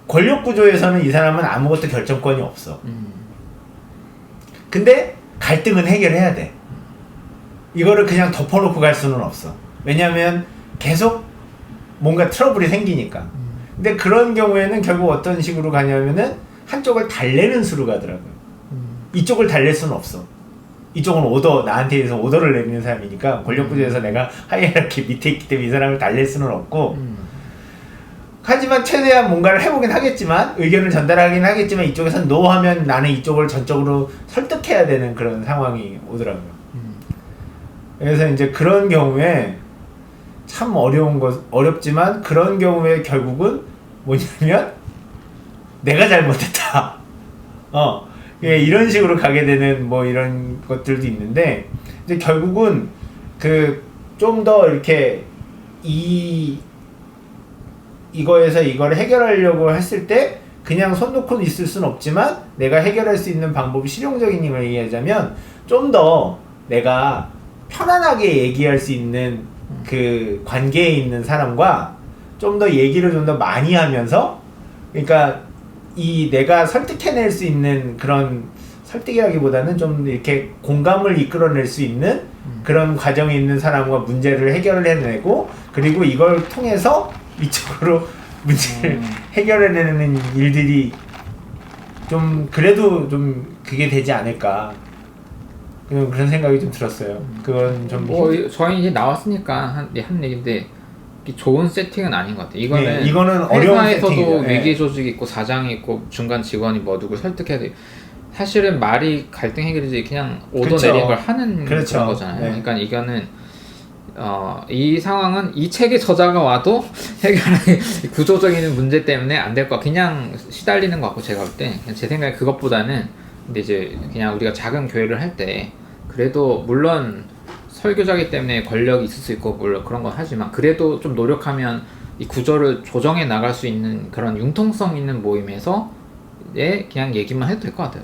[SPEAKER 3] 권력 구조에서는 이 사람은 아무것도 결정권이 없어. 근데 갈등은 해결해야 돼. 이거를 그냥 덮어놓고 갈 수는 없어. 왜냐하면 계속 뭔가 트러블이 생기니까. 근데 그런 경우에는 결국 어떤 식으로 가냐면은 한쪽을 달래는 수로 가더라고요. 이쪽을 달랠 수는 없어. 이쪽은 나한테 의해서 오더를 내리는 사람이니까, 권력구조에서 내가 하이라르키 밑에 있기 때문에 이 사람을 달랠 수는 없고, 하지만 최대한 뭔가를 해보긴 하겠지만, 의견을 전달하긴 하겠지만, 이쪽에서는 노 하면 나는 이쪽을 전적으로 설득해야 되는 그런 상황이 오더라고요. 그래서 이제 그런 경우에 참 어렵지만, 그런 경우에 결국은 뭐냐면 내가 잘못했다. 예, 이런 식으로 가게 되는 뭐 이런 것들도 있는데 이제 결국은 그 좀 더 이렇게 이거에서 이걸 해결하려고 했을 때 그냥 손 놓고 있을 순 없지만 내가 해결할 수 있는 방법이 실용적인 걸 얘기하자면 좀 더 내가 편안하게 얘기할 수 있는 그 관계에 있는 사람과 좀 더 얘기를 좀 더 많이 하면서 그러니까 이 내가 설득해낼 수 있는 그런 설득이라기보다는 좀 이렇게 공감을 이끌어낼 수 있는 그런 과정에 있는 사람과 문제를 해결을 해내고 그리고 이걸 통해서 이쪽으로 문제를 해결해내는 일들이 좀 그래도 좀 그게 되지 않을까 그런 생각이 좀 들었어요. 그건 좀
[SPEAKER 1] 저희 이제 나왔으니까 한 얘기인데 좋은 세팅은 아닌 것 같아요.
[SPEAKER 3] 이거는 어려운
[SPEAKER 1] 회사에서도
[SPEAKER 3] 세팅이죠.
[SPEAKER 1] 위기 조직이 있고 사장이 있고 중간 직원이 뭐 누굴 설득해야 돼. 사실은 말이 갈등 해결이지 그냥 오더
[SPEAKER 3] 그렇죠.
[SPEAKER 1] 내리는 걸 하는
[SPEAKER 3] 그렇죠.
[SPEAKER 1] 그런 거잖아요.
[SPEAKER 3] 네.
[SPEAKER 1] 그러니까 이거는 이 상황은 이 책의 저자가 와도 해결하기 구조적인 문제 때문에 안 될 것 같고 그냥 시달리는 것 같고 제가 볼 때 제 생각에 그것보다는 근데 이제 그냥 우리가 작은 교회를 할 때 그래도 물론 설교자이기 때문에 권력이 있을 수 있고 물론 그런 건 하지만 그래도 좀 노력하면 이 구조를 조정해 나갈 수 있는 그런 융통성 있는 모임에서 그냥 얘기만 해도 될 것 같아요.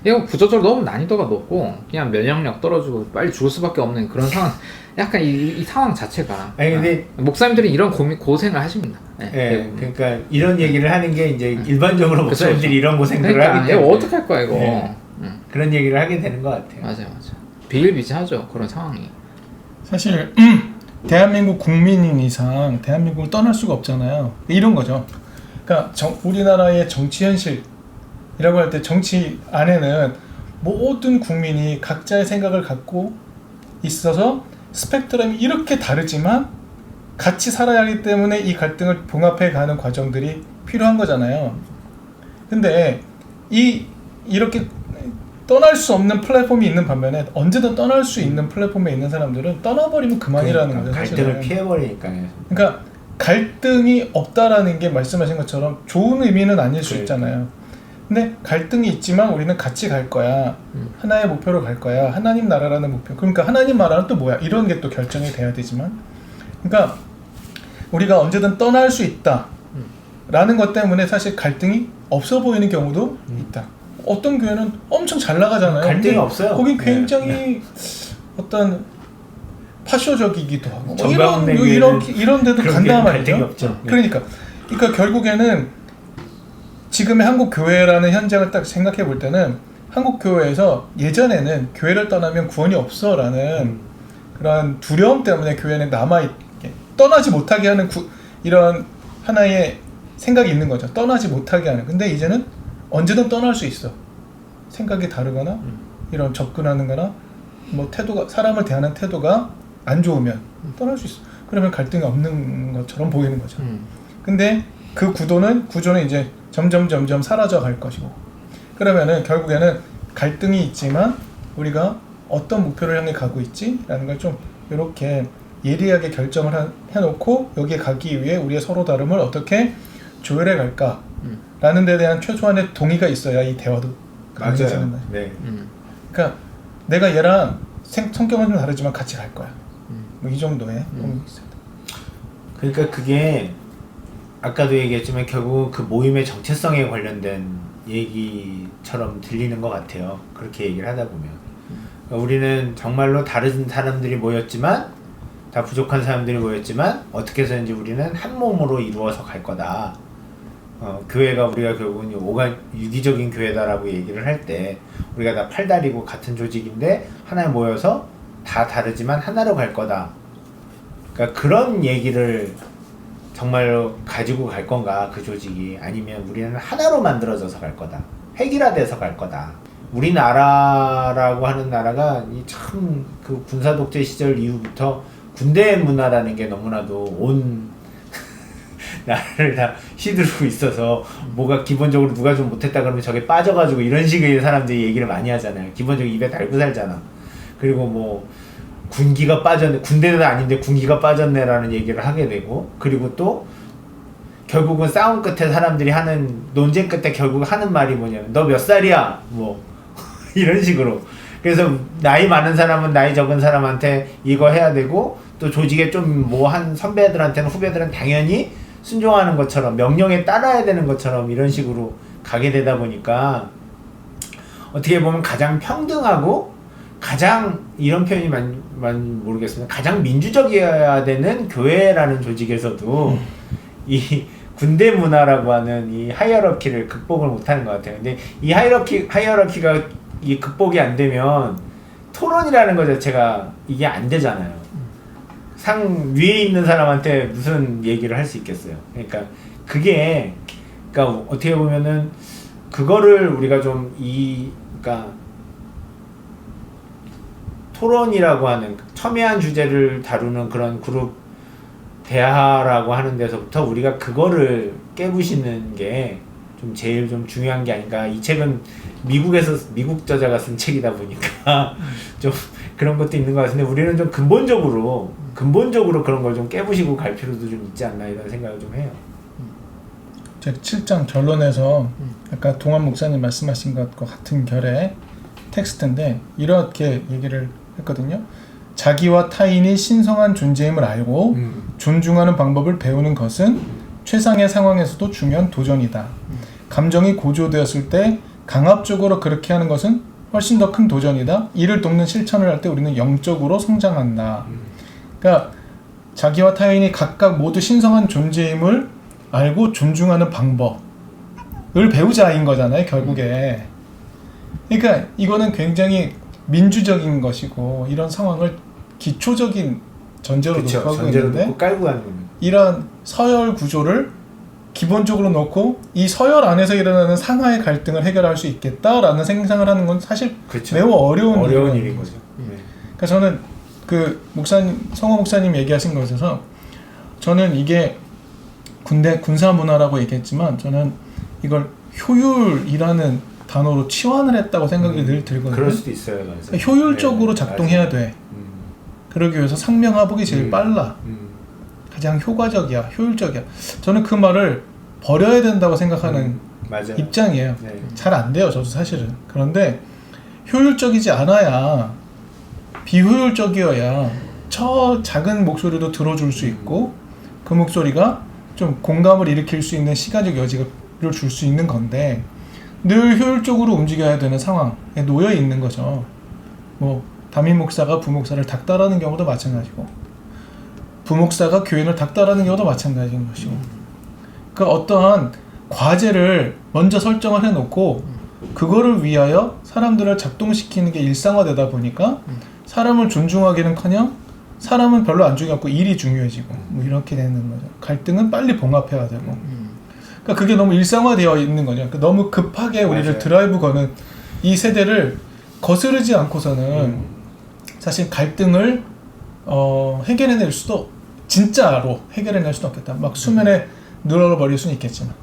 [SPEAKER 1] 이거 구조적으로 너무 난이도가 높고 그냥 면역력 떨어지고 빨리 죽을 수밖에 없는 그런 상황. 약간 이 상황 자체가.
[SPEAKER 3] 아니 근데
[SPEAKER 1] 목사님들이 이런 고생을 하십니다.
[SPEAKER 3] 네, 그러니까 이런 얘기를 하는 게 이제 일반적으로 목사님들이
[SPEAKER 1] 그렇죠.
[SPEAKER 3] 이런 고생들을
[SPEAKER 1] 그러니까,
[SPEAKER 3] 하기 때문에
[SPEAKER 1] 이거 어떡할 거야 이거.
[SPEAKER 3] 네. 그런 얘기를 하게 되는 것 같아요.
[SPEAKER 1] 맞아요. 비일비재하죠 그런 상황이.
[SPEAKER 2] 사실 대한민국 국민인 이상 대한민국을 떠날 수가 없잖아요. 이런 거죠. 그러니까 우리나라의 정치 현실이라고 할 때 정치 안에는 모든 국민이 각자의 생각을 갖고 있어서 스펙트럼이 이렇게 다르지만 같이 살아야 하기 때문에 이 갈등을 봉합해 가는 과정들이 필요한 거잖아요. 근데 이렇게 떠날 수 없는 플랫폼이 있는 반면에 언제든 떠날 수 있는 플랫폼에 있는 사람들은 떠나버리면 그만이라는 거죠.
[SPEAKER 3] 갈등을
[SPEAKER 2] 사실은.
[SPEAKER 3] 피해버리니까요.
[SPEAKER 2] 그러니까 갈등이 없다라는 게 말씀하신 것처럼 좋은 의미는 아닐 수 있잖아요. 근데 갈등이 있지만 우리는 같이 갈 거야. 하나의 목표로 갈 거야. 하나님 나라라는 목표. 그러니까 하나님 나라는 또 뭐야? 이런 게 또 결정이 돼야 되지만 그러니까 우리가 언제든 떠날 수 있다 라는 것 때문에 사실 갈등이 없어 보이는 경우도 있다. 어떤 교회는 엄청 잘 나가잖아요.
[SPEAKER 3] 갈등이 없어요.
[SPEAKER 2] 거긴 굉장히 어떤 파쇼적이기도 하고 이런 데도 간단 말이죠. 그러니까 결국에는 지금의 한국 교회라는 현장을 딱 생각해 볼 때는 한국 교회에서 예전에는 교회를 떠나면 구원이 없어라는 그런 두려움 때문에 교회는 떠나지 못하게 하는 이런 하나의 생각이 있는 거죠. 떠나지 못하게 하는. 근데 이제는 언제든 떠날 수 있어. 생각이 다르거나 이런 접근하는 거나 뭐 태도가 사람을 대하는 태도가 안 좋으면 떠날 수 있어. 그러면 갈등이 없는 것처럼 보이는 거죠. 근데 그 구조는 이제 점점 사라져 갈 것이고 그러면은 결국에는 갈등이 있지만 우리가 어떤 목표를 향해 가고 있지라는 걸 좀 이렇게 예리하게 결정을 해놓고 여기에 가기 위해 우리의 서로 다름을 어떻게 조율해 갈까 라는 데 대한 최소한의 동의가 있어야 이 대화도 가능해지는 거예요.
[SPEAKER 3] 네.
[SPEAKER 2] 그러니까 내가 얘랑 성격은 좀 다르지만 같이 갈 거야. 뭐 이 정도의 동의가 있어요.
[SPEAKER 3] 그러니까 그게 아까도 얘기했지만 결국 그 모임의 정체성에 관련된 얘기처럼 들리는 것 같아요. 그렇게 얘기를 하다 보면 그러니까 우리는 정말로 다른 사람들이 모였지만 다 부족한 사람들이 모였지만 어떻게 해서든지 우리는 한 몸으로 이루어서 갈 거다. 교회가 우리가 결국은 유기적인 교회다라고 얘기를 할 때 우리가 다 팔다리고 같은 조직인데 하나에 모여서 다 다르지만 하나로 갈 거다. 그러니까 그런 얘기를 정말로 가지고 갈 건가 그 조직이 아니면 우리는 하나로 만들어져서 갈 거다. 획일화돼서 갈 거다. 우리나라라고 하는 나라가 참 그 군사 독재 시절 이후부터 군대 문화라는 게 너무나도 온 나라를 다 휘두르고 있어서 뭐가 기본적으로 누가 좀 못했다 그러면 저게 빠져가지고 이런 식의 사람들이 얘기를 많이 하잖아요. 기본적으로 입에 달고 살잖아. 그리고 뭐 군기가 빠졌네, 군대는 아닌데 군기가 빠졌네라는 얘기를 하게 되고 그리고 또 결국은 싸움 끝에 사람들이 하는 논쟁 끝에 결국 하는 말이 뭐냐면 너 몇 살이야? 뭐 이런 식으로. 그래서 나이 많은 사람은 나이 적은 사람한테 이거 해야 되고 또 조직에 좀 뭐 한 선배들한테는 후배들은 당연히 순종하는 것처럼 명령에 따라야 되는 것처럼 이런 식으로 가게 되다 보니까 어떻게 보면 가장 평등하고 가장 이런 표현이 만 모르겠습니다. 가장 민주적이어야 되는 교회라는 조직에서도 이 군대 문화라고 하는 이 하이어러키를 극복을 못하는 것 같아요. 근데 이 하이어러키가 이 극복이 안 되면 토론이라는 것 자체가 이게 안 되잖아요. 상 위에 있는 사람한테 무슨 얘기를 할 수 있겠어요. 그러니까 그게 그러니까 어떻게 보면은 그거를 우리가 좀 그러니까 토론이라고 하는 첨예한 주제를 다루는 그런 그룹 대화라고 하는 데서부터 우리가 그거를 깨부시는 게 좀 제일 좀 중요한 게 아닌가. 이 책은 미국 저자가 쓴 책이다 보니까 좀 그런 것도 있는 것 같은데 우리는 좀 근본적으로 그런 걸 좀 깨부시고 갈 필요도 좀 있지 않나 이런 생각을 좀 해요.
[SPEAKER 2] 제 7장 결론에서 아까 동환 목사님 말씀하신 것과 같은 결의 텍스트인데 이렇게 얘기를 했거든요. 자기와 타인이 신성한 존재임을 알고 존중하는 방법을 배우는 것은 최상의 상황에서도 중요한 도전이다. 감정이 고조되었을 때 강압적으로 그렇게 하는 것은 훨씬 더 큰 도전이다. 이를 돕는 실천을 할 때 우리는 영적으로 성장한다. 그러니까 자기와 타인이 각각 모두 신성한 존재임을 알고 존중하는 방법을 배우자인 거잖아요, 결국에. 그러니까 이거는 굉장히 민주적인 것이고 이런 상황을 기초적인 전제로 놓고 하고 있는데
[SPEAKER 3] 놓고 깔고 가는 겁니다.
[SPEAKER 2] 이런 서열 구조를 기본적으로 놓고 이 서열 안에서 일어나는 상하의 갈등을 해결할 수 있겠다라는 생각을 하는 건 사실
[SPEAKER 3] 그렇죠.
[SPEAKER 2] 매우 어려운
[SPEAKER 3] 일인 거죠. 네.
[SPEAKER 2] 그러니까 저는 그 성호 목사님 얘기하신 것에서 저는 이게 군사 문화라고 얘기했지만 저는 이걸 효율이라는 단어로 치환을 했다고 생각이 늘 들거든요.
[SPEAKER 3] 그럴 수도 있어요. 맞아요.
[SPEAKER 2] 효율적으로 작동해야 돼. 그러기 위해서 상명하복이 제일 빨라. 가장 효과적이야, 효율적이야. 저는 그 말을 버려야 된다고 생각하는
[SPEAKER 3] 맞아요.
[SPEAKER 2] 입장이에요.
[SPEAKER 3] 네.
[SPEAKER 2] 잘 안 돼요, 저도 사실은. 그런데 효율적이지 않아야 비효율적이어야 저 작은 목소리도 들어줄 수 있고 그 목소리가 좀 공감을 일으킬 수 있는 시간적 여지를 줄 수 있는 건데 늘 효율적으로 움직여야 되는 상황에 놓여 있는 거죠. 뭐 담임 목사가 부목사를 닥달하는 경우도 마찬가지고 부목사가 교인을 닥달하는 경우도 마찬가지인 것이고 그 어떠한 과제를 먼저 설정을 해놓고 그거를 위하여 사람들을 작동시키는 게 일상화되다 보니까 사람을 존중하기는커녕 사람은 별로 안 중요하고 일이 중요해지고 뭐 이렇게 되는 거죠. 갈등은 빨리 봉합해야 되고 그러니까 그게 너무 일상화되어 있는 거죠. 그러니까 너무 급하게 우리를
[SPEAKER 3] 맞아요.
[SPEAKER 2] 드라이브 거는 이 세대를 거스르지 않고서는 사실 갈등을 해결해낼 수도 진짜로 해결해낼 수도 없겠다. 막 수면에 늘어버릴 수는 있겠지만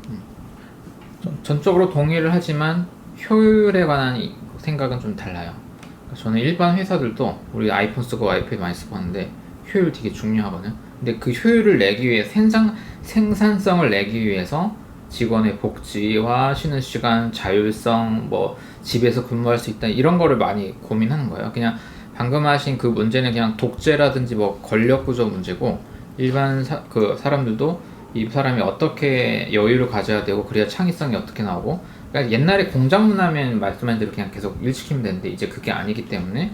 [SPEAKER 1] 전적으로 동의를 하지만 효율에 관한 생각은 좀 달라요. 저는 일반 회사들도 우리 아이폰 쓰고 아이패드 많이 쓰고 하는데 효율 되게 중요하거든요. 근데 그 효율을 내기 위해 생산성을 내기 위해서 직원의 복지와 쉬는 시간, 자율성, 뭐 집에서 근무할 수 있다 이런 거를 많이 고민하는 거예요. 그냥 방금 하신 그 문제는 그냥 독재라든지 뭐 권력 구조 문제고 일반 사람들도 이 사람이 어떻게 여유를 가져야 되고 그래야 창의성이 어떻게 나오고 그러니까 옛날에 공장 문화면 말씀하신 대로 그냥 계속 일 시키면 되는데 이제 그게 아니기 때문에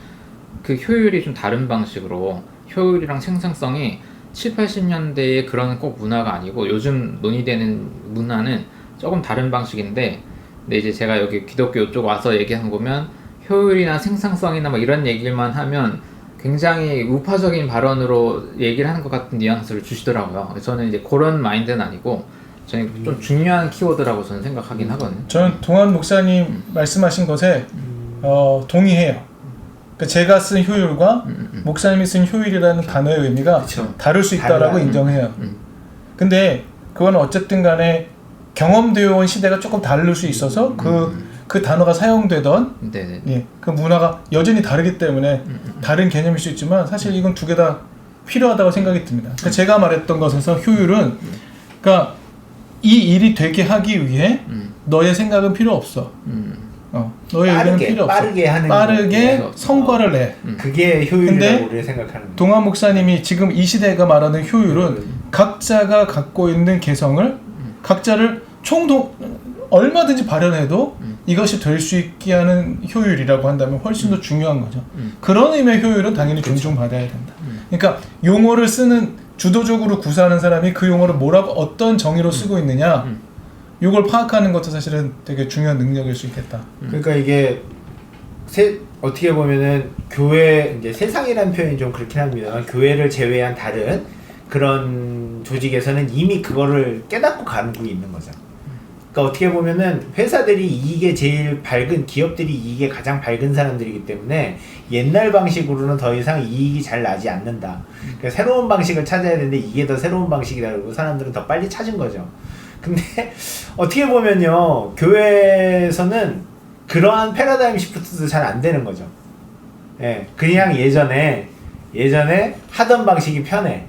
[SPEAKER 1] 그 효율이 좀 다른 방식으로 효율이랑 생산성이 7, 80년대의 그런 꼭 문화가 아니고 요즘 논의되는 문화는 조금 다른 방식인데 근데 이제 제가 여기 기독교 쪽 와서 얘기한 거면 효율이나 생산성이나 뭐 이런 얘기만 하면 굉장히 우파적인 발언으로 얘기를 하는 것 같은 뉘앙스를 주시더라고요. 저는 이제 그런 마인드는 아니고 저는 좀 중요한 키워드라고 저는 생각하긴 하거든요.
[SPEAKER 2] 저는 동환 목사님 말씀하신 것에 동의해요. 그러니까 제가 쓴 효율과 목사님이 쓴 효율이라는 단어의 의미가
[SPEAKER 3] 그쵸.
[SPEAKER 2] 다를 수 있다라고 인정해요. 근데 그건 어쨌든 간에 경험되어 온 시대가 조금 다를 수 있어서 그 단어가 사용되던 예, 그 문화가 여전히 다르기 때문에 다른 개념일 수 있지만 사실 이건 두 개 다 필요하다고 생각이 듭니다. 그러니까 제가 말했던 것에서 효율은 그러니까 이 일이 되게 하기 위해 너의 생각은 필요 없어. 너의 의견은 필요 없어.
[SPEAKER 3] 빠르게 하는
[SPEAKER 2] 빠르게 성과를 내.
[SPEAKER 3] 그게 효율이라고 우리가 생각하는 거예요.
[SPEAKER 2] 동환 목사님이 지금 이 시대가 말하는 효율은 각자가 갖고 있는 개성을 각자를 얼마든지 발현해도 이것이 될 수 있게 하는 효율이라고 한다면 훨씬 더 중요한 거죠. 그런 의미의 효율은 당연히 존중받아야 된다. 그러니까 용어를 쓰는 주도적으로 구사하는 사람이 그 용어를 어떤 정의로 쓰고 있느냐 이걸 파악하는 것도 사실은 되게 중요한 능력일 수 있겠다.
[SPEAKER 3] 그러니까 이게 어떻게 보면은 교회 이제 세상이라는 표현이 좀 그렇긴 합니다. 교회를 제외한 다른 그런 조직에서는 이미 그거를 깨닫고 가고 있는 거죠. 그러니까 어떻게 보면은 회사들이 이익에 제일 밝은 기업들이 이익에 가장 밝은 사람들이기 때문에 옛날 방식으로는 더 이상 이익이 잘 나지 않는다. 그러니까 새로운 방식을 찾아야 되는데 이게 더 새로운 방식이다 그러고 사람들은 더 빨리 찾은 거죠. 근데 어떻게 보면요 교회에서는 그러한 패러다임 시프트도 잘 안 되는 거죠. 예, 그냥 예전에 하던 방식이 편해.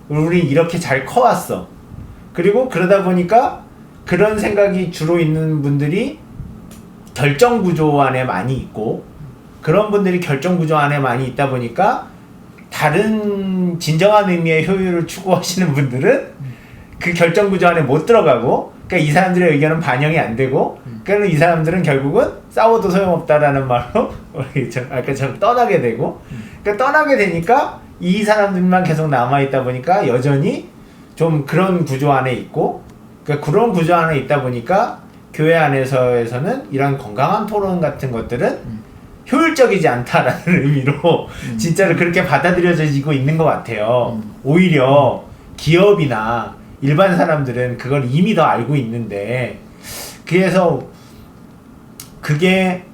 [SPEAKER 3] 우리 이렇게 잘 커왔어. 그리고 그러다 보니까 그런 생각이 주로 있는 분들이 결정 구조 안에 많이 있고 그런 분들이 결정 구조 안에 많이 있다 보니까 다른 진정한 의미의 효율을 추구하시는 분들은 그 결정 구조 안에 못 들어가고 그러니까 이 사람들의 의견은 반영이 안 되고 그러니까 이 사람들은 결국은 싸워도 소용없다라는 말로 아까처럼 떠나게 되고 그러니까 떠나게 되니까 이 사람들만 계속 남아있다 보니까 여전히 좀 그런 구조 안에 있고 그러니까 그런 구조 안에 있다 보니까 교회 안에서는 이런 건강한 토론 같은 것들은 효율적이지 않다라는 의미로 진짜로 그렇게 받아들여지고 있는 것 같아요. 오히려 기업이나 일반 사람들은 그걸 이미 더 알고 있는데 그래서 그게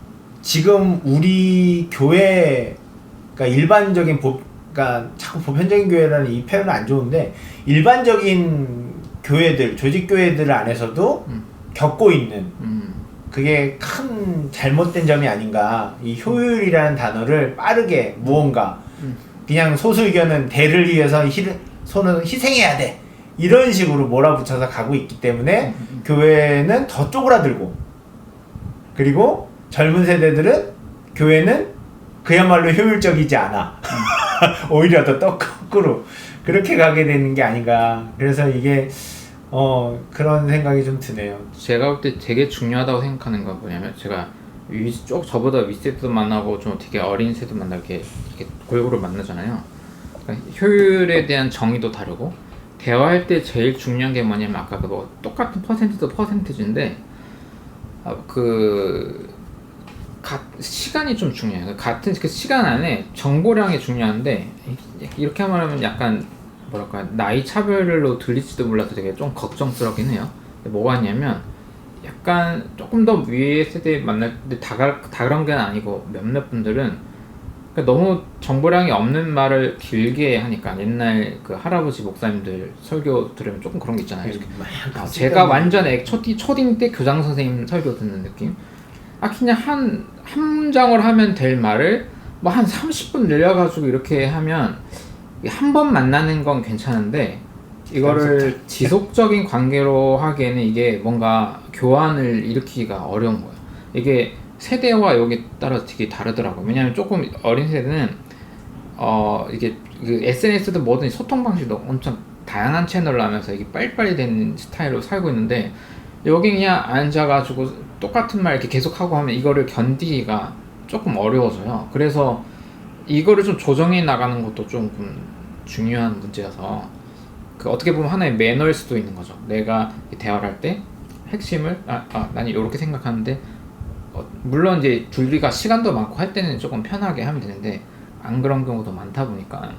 [SPEAKER 3] 지금 우리 교회 그러니까 일반적인 그러니까 자꾸 보편적인 교회라는 이 표현은 안 좋은데 일반적인 교회들 조직 교회들 안에서도 겪고 있는 그게 큰 잘못된 점이 아닌가. 이 효율이라는 단어를 빠르게 무언가 그냥 소수 의견은 대를 위해서 손을 희생해야 돼 이런 식으로 몰아붙여서 가고 있기 때문에 교회는 더 쪼그라들고 그리고 젊은 세대들은 교회는 그야말로 효율적이지 않아. 오히려 더 거꾸로 그렇게 가게 되는 게 아닌가. 그래서 이게 그런 생각이 좀 드네요.
[SPEAKER 1] 제가 볼 때 되게 중요하다고 생각하는 건 뭐냐면 제가 저보다 윗세대도 만나고 좀 되게 어린 세대도 만나고 이렇게 골고루 만나잖아요. 그러니까 효율에 대한 정의도 다르고 대화할 때 제일 중요한 게 뭐냐면 아까 뭐 똑같은 퍼센트도 퍼센티지인데 시간이 좀 중요해요. 같은 그 시간 안에 정보량이 중요한데 이렇게 말하면 약간 뭐랄까 나이 차별로 들릴지도 몰라서 되게 좀 걱정스럽긴 해요. 뭐가 있냐면 약간 조금 더 위에 세대 만날 때 다 그런 게 아니고 몇몇 분들은 그러니까 너무 정보량이 없는 말을 길게 하니까 옛날 그 할아버지 목사님들 설교 들으면 조금 그런 게 있잖아요. 제가 완전 초딩 때 교장 선생님 설교 듣는 느낌. 그냥 한 문장을 하면 될 말을 뭐 한 30분 늘려가지고 이렇게 하면 한 번 만나는 건 괜찮은데 이거를 지속적인 관계로 하기에는 이게 뭔가 교환을 일으키기가 어려운 거예요. 이게 세대와 여기 따라 되게 다르더라고요. 왜냐하면 조금 어린 세대는 이게 그 SNS도 뭐든 소통 방식도 엄청 다양한 채널로 하면서 이게 빨리빨리 되는 스타일로 살고 있는데 여기 그냥 앉아가지고 똑같은 말 이렇게 계속하고 하면 이거를 견디기가 조금 어려워져요. 그래서 이거를 좀 조정해 나가는 것도 조금 중요한 문제여서 그 어떻게 보면 하나의 매너일 수도 있는 거죠. 내가 대화를 할 때 핵심을 난 이렇게 생각하는데 물론 이제 둘리가 시간도 많고 할 때는 조금 편하게 하면 되는데 안 그런 경우도 많다 보니까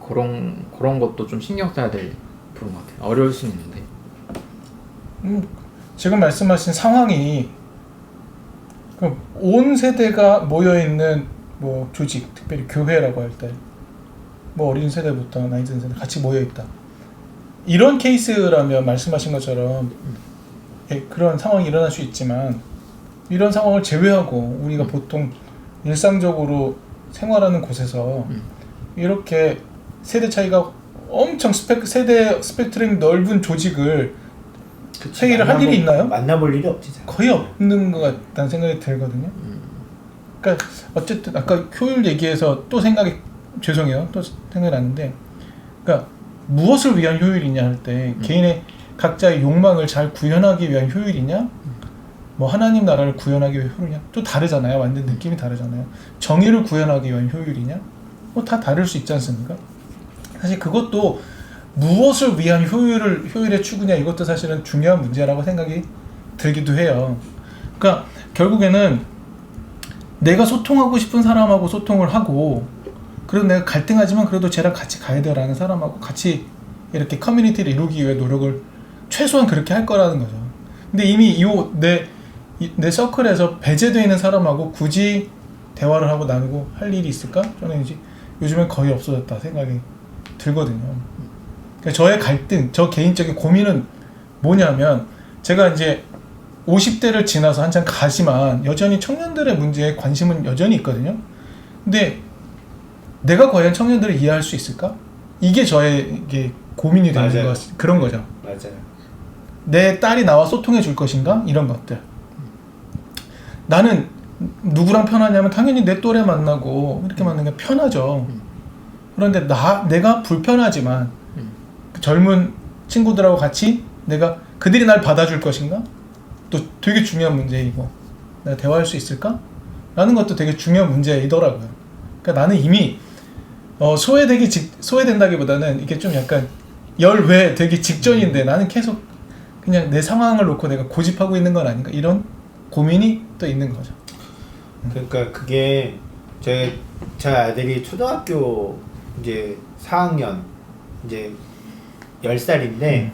[SPEAKER 1] 그런 것도 좀 신경 써야 될 부분 같아요. 어려울 수 있는데
[SPEAKER 2] 지금 말씀하신 상황이 온 세대가 모여 있는 뭐 조직, 특별히 교회라고 할 때 뭐 어린 세대부터 나이 든 세대 같이 모여 있다. 이런 케이스라면 말씀하신 것처럼 그런 상황이 일어날 수 있지만 이런 상황을 제외하고 우리가 보통 일상적으로 생활하는 곳에서 이렇게 세대 차이가 엄청 세대 스펙트럼이 넓은 조직을 회의를 할 일이 있나요?
[SPEAKER 3] 만나볼 일이 없지.
[SPEAKER 2] 거의 없는 것 같다는 생각이 들거든요. 그러니까 어쨌든 아까 효율 얘기해서 또 죄송해요. 또 생각이 났는데, 그러니까 무엇을 위한 효율이냐 할 때 개인의 각자의 욕망을 잘 구현하기 위한 효율이냐, 뭐 하나님 나라를 구현하기 위한 효율이냐, 또 다르잖아요. 완전 느낌이 다르잖아요. 정의를 구현하기 위한 효율이냐, 뭐 다 다를 수 있지 않습니까? 사실 그것도 무엇을 위한 효율의 추구냐, 이것도 사실은 중요한 문제라고 생각이 들기도 해요. 그러니까 결국에는 내가 소통하고 싶은 사람하고 소통을 하고, 그래도 내가 갈등하지만 그래도 쟤랑 같이 가야 돼라는 사람하고 같이 이렇게 커뮤니티를 이루기 위해 노력을 최소한 그렇게 할 거라는 거죠. 근데 이미 내 서클에서 배제되어 있는 사람하고 굳이 대화를 하고 나누고 할 일이 있을까? 저는 이제 요즘엔 거의 없어졌다 생각이 들거든요. 그러니까 저의 갈등, 저 개인적인 고민은 뭐냐면, 제가 이제 50대를 지나서 한참 가지만 여전히 청년들의 문제에 관심은 여전히 있거든요. 근데 내가 과연 청년들을 이해할 수 있을까? 이게 저의 고민이 되는 그런 거죠.
[SPEAKER 3] 맞아요.
[SPEAKER 2] 내 딸이 나와 소통해 줄 것인가? 이런 것들. 나는 누구랑 편하냐면 당연히 내 또래 만나고 이렇게 만나는 게 편하죠. 그런데 내가 불편하지만 그 젊은 친구들하고 같이 그들이 날 받아줄 것인가? 또 되게 중요한 문제이고, 내가 대화할 수 있을까? 라는 것도 되게 중요한 문제이더라고요. 그러니까 나는 이미 소외된다기보다는 이게 좀 약간 열외 되기 직전인데 나는 계속 그냥 내 상황을 놓고 내가 고집하고 있는 건 아닌가, 이런 고민이 또 있는 거죠.
[SPEAKER 3] 그러니까 그게 제 아들이 초등학교 이제 4학년 이제 10살인데